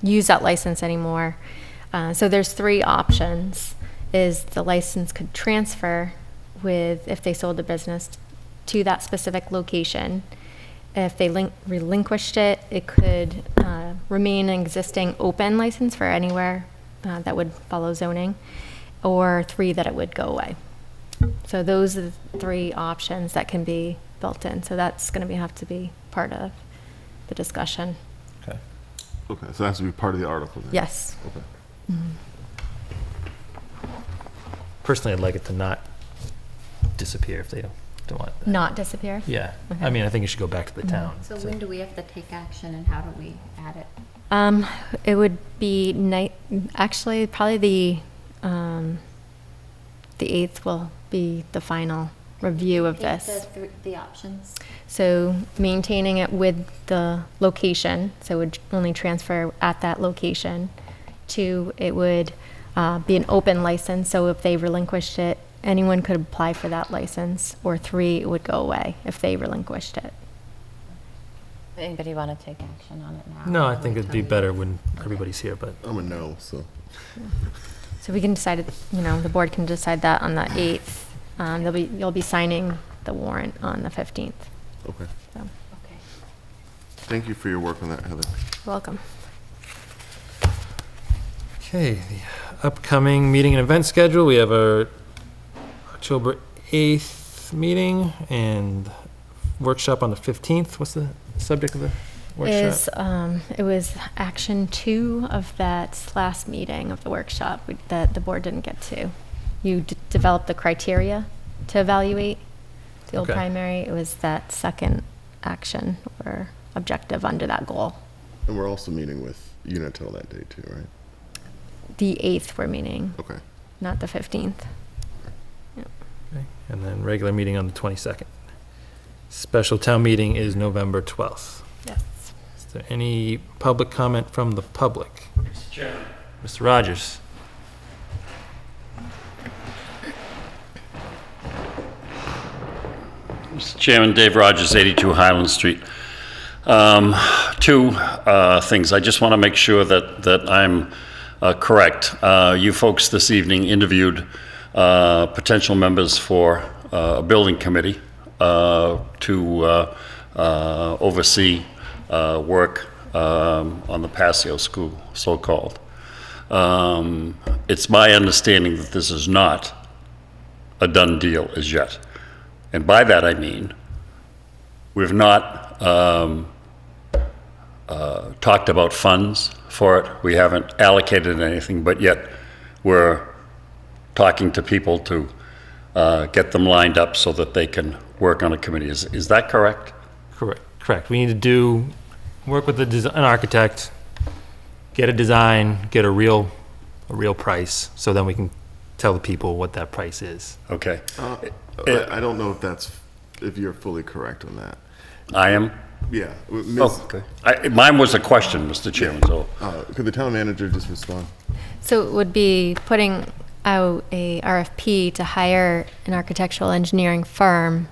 use that license anymore. So there's 3 options. Is the license could transfer if they sold the business to that specific location. If they relinquished it, it could remain an existing open license for anywhere that would follow zoning, or 3, that it would go away. So those are the 3 options that can be built in. So that's going to have to be part of the discussion. Okay. Okay, so that has to be part of the article then? Yes. Okay. Personally, I'd like it to not disappear if they don't want that. Not disappear? Yeah. Okay. I mean, I think it should go back to the town. So when do we have to take action, and how do we add it? It would be actually probably the 8th will be the final review of this. The options. So maintaining it with the location, so it would only transfer at that location. 2, it would be an open license, so if they relinquished it, anyone could apply for that license. Or 3, it would go away if they relinquished it. Anybody want to take action on it now? No, I think it'd be better when everybody's here, but. I'm a no, so. So we can decide, the board can decide that on the 8th. You'll be signing the warrant on the 15th. Okay. So, Okay. Thank you for your work on that, Heather. welcome. Okay, the upcoming meeting and event schedule, we have our October 8th meeting and workshop on the 15th. What's the subject of the workshop? It was action 2 of that last meeting of the workshop that the board didn't get to. You developed the criteria to evaluate the old Okay. primary. It was that second action or objective under that goal. And we're also meeting with Unitil that day too, right? The 8th we're meeting, Okay. not the 15th. Okay, and then regular meeting on the 22nd. Special town meeting is November 12th. Yes. Is there any public comment from the public? Mr. Chairman. Mr. Rogers? Mr. Chairman, Dave Rogers, 82 Highland Street. 2 things. I just want to make sure that I'm correct. You folks this evening interviewed potential members for a building committee to oversee work on the Passio School, so-called. It's my understanding that this is not a done deal as yet. And by that I mean, we've not talked about funds for it. We haven't allocated anything, but yet we're talking to people to get them lined up so that they can work on a committee. Is that correct? Correct. We need to work with an architect, get a design, get a real price, so then we can tell the people what that price is. Okay. I don't know if you're fully correct on that. I am? Yeah. Oh, okay. Mine was a question, Mr. Chairman, so. Could the town manager just respond? So it would be putting out a RFP to hire an architectural engineering firm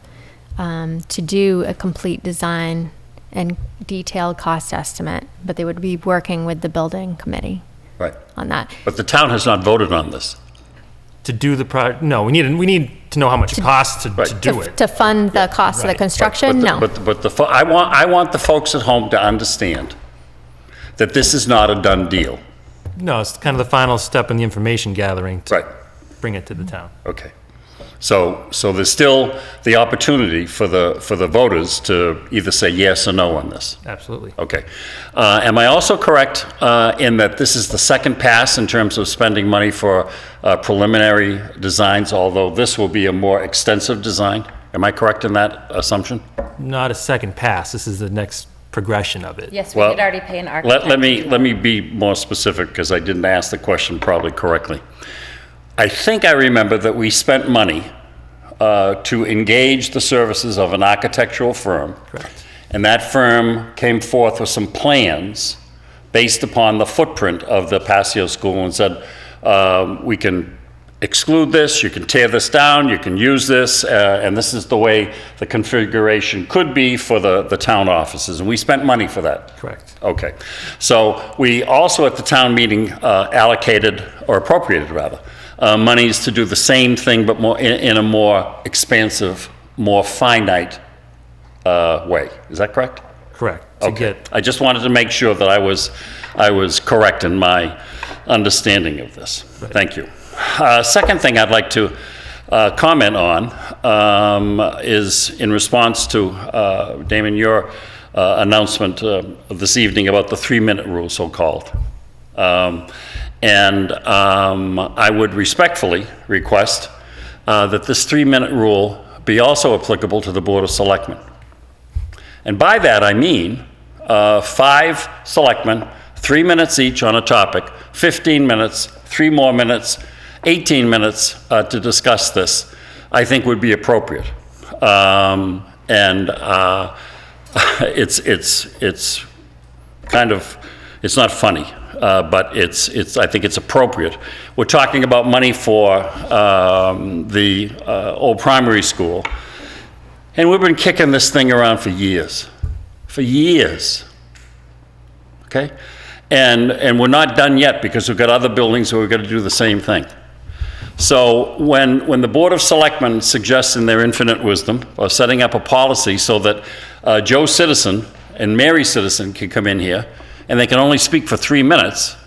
to do a complete design and detailed cost estimate, but they would be working with the building committee Right. on that. But the town has not voted on this. To do the project, no, we need to know how much it costs to do it. To fund the cost of the Right. construction, no. I want the folks at home to understand that this is not a done deal. No, it's kind of the final step in the information gathering to Right. bring it to the town. Okay. So there's still the opportunity for the voters to either say yes or no on this. Absolutely. Okay. Am I also correct in that this is the second pass in terms of spending money for preliminary designs, although this will be a more extensive design? Am I correct in that assumption? Not a second pass. This is the next progression of it. Yes, we Well, did already pay an architect. Let me be more specific because I didn't ask the question probably correctly. I think I remember that we spent money to engage the services of an architectural firm. Correct. And that firm came forth with some plans based upon the footprint of the Passio School and said, we can exclude this, you can tear this down, you can use this, and this is the way the configuration could be for the town offices. And we spent money for that. Correct. Okay. So we also at the town meeting allocated, or appropriated rather, monies to do the same thing but more in a more expansive, more finite way. Is that correct? Correct. Okay. I just wanted to make sure that I was correct in my understanding of this. Right. Thank you. Second thing I'd like to comment on is in response to, Damon, your announcement this evening about the 3-minute rule, so-called. I would respectfully request that this 3-minute rule be also applicable to the Board of Selectmen. And by that I mean 5 selectmen, 3 minutes each on a topic, 15 minutes, 3 more minutes, 18 minutes to discuss this, I think would be appropriate. It's kind of, it's not funny, but I think it's appropriate. We're talking about money for the old primary school, and we've been kicking this thing around for years. Okay? And we're not done yet because we've got other buildings where we've got to do the same thing. So when the Board of Selectmen suggests in their infinite wisdom of setting up a policy so that Joe Citizen and Mary Citizen can come in here and they can only speak for 3 minutes,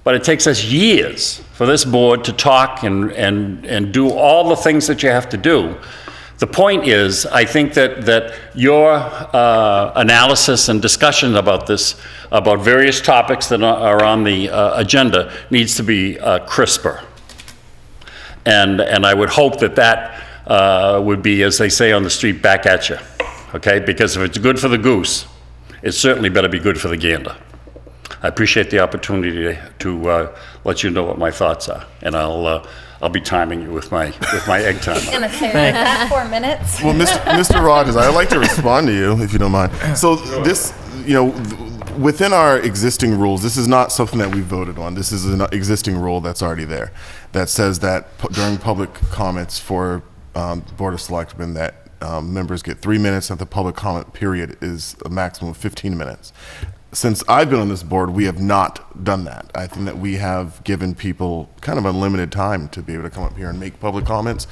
but it takes us years for this board to talk and do all the things that you have to do. The point is, I think that your analysis and discussion about this, about various topics that are on the agenda, needs to be crisper. And I would hope that would be, as they say on the street, back at you, okay? Because if it's good for the goose, it certainly better be good for the gander. I appreciate the opportunity to let you know what my thoughts are, and I'll be timing you with my egg timer. Gonna say that 4 minutes. Well, Mr. Rogers, I'd like to respond to you, if you don't mind. So this, within our existing rules, this is not something that we voted on. This is an existing rule that's already there that says that during public comments for Board of Selectmen that members get 3 minutes and the public comment period is a maximum of 15 minutes. since I've been on this board, we have not done that. I think that we have given people kind of unlimited time to be able to come up here and make public comments.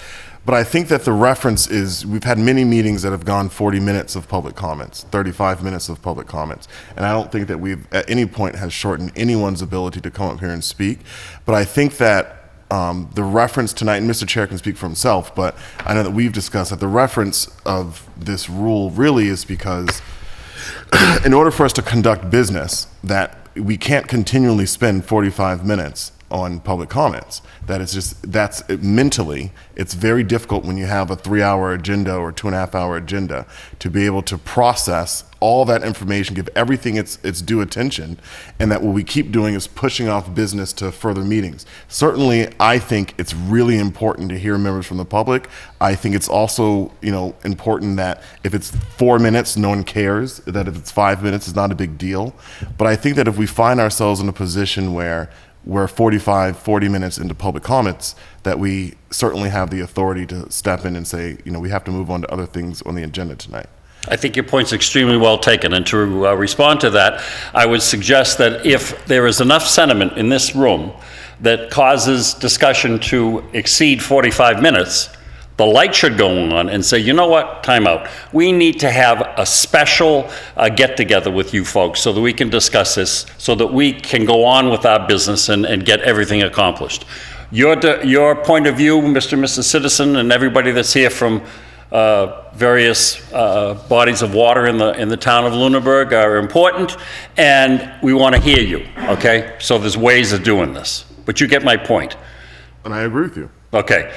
But I think that the reference is, we've had many meetings that have gone 40 minutes of public comments, 35 minutes of public comments. And I don't think that we've at any point has shortened anyone's ability to come up here and speak. But I think that the reference tonight, and Mr. Chair can speak for himself, but I know that we've discussed that the reference of this rule really is because in order for us to conduct business, that we can't continually spend 45 minutes on public comments. That it's just, that's mentally, it's very difficult when you have a 3-hour agenda or 2.5-hour agenda to be able to process all that information, give everything its due attention, and that what we keep doing is pushing off business to further meetings. Certainly, I think it's really important to hear members from the public. I think it's also, important that if it's 4 minutes, no one cares, that if it's 5 minutes, it's not a big deal. But I think that if we find ourselves in a position where we're 40 minutes into public comments, that we certainly have the authority to step in and say, we have to move on to other things on the agenda tonight. I think your point's extremely well taken, and to respond to that, I would suggest that if there is enough sentiment in this room that causes discussion to exceed 45 minutes, the light should go on and say, you know what, time out. We need to have a special get-together with you folks so that we can discuss this, so that we can go on with our business and get everything accomplished. Your point of view, Mr. and Mrs. Citizen, and everybody that's here from various bodies of water in the town of Lunenburg are important, and we want to hear you, okay? So there's ways of doing this, but you get my point. And I agree with you. Okay.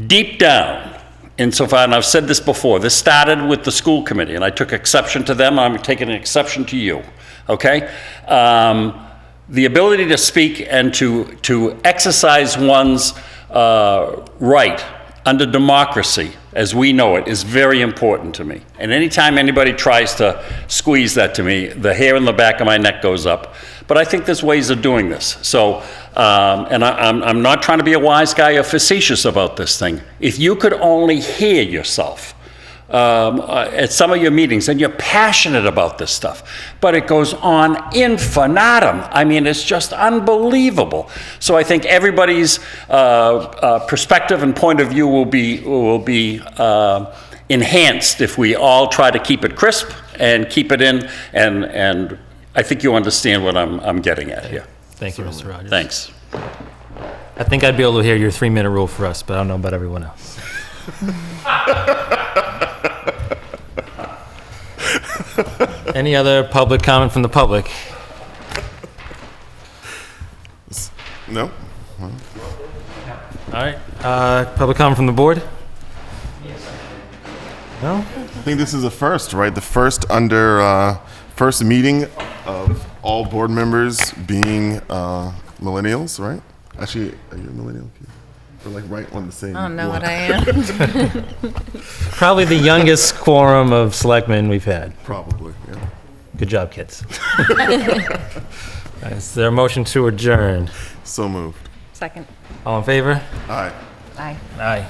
Deep down, insofar, and I've said this before, this started with the school committee, and I took exception to them, I'm taking an exception to you, okay? The ability to speak and to exercise one's right under democracy, as we know it, is very important to me. And anytime anybody tries to squeeze that to me, the hair in the back of my neck goes up. But I think there's ways of doing this. So, and I'm not trying to be a wise guy or facetious about this thing. If you could only hear yourself at some of your meetings, and you're passionate about this stuff, but it goes on infinitum. I mean, it's just unbelievable. So I think everybody's perspective and point of view will be enhanced if we all try to keep it crisp and keep it in, and I think you understand what I'm getting at here. Thank you, Mr. Rogers. Thanks. I think I'd be able to hear your 3-minute rule for us, but I don't know about everyone else. Any other public comment from the public? No? All right. Public comment from the board? No? I think this is a first, right? The first first meeting of all board members being millennials, right? Actually, are you a millennial? We're like right on the same. I don't know block. what I am. Probably the youngest quorum of selectmen we've had. Probably, yeah. Good job, kids. Is there a motion to adjourn? So moved. Second. All in favor? Aye. Aye. Aye.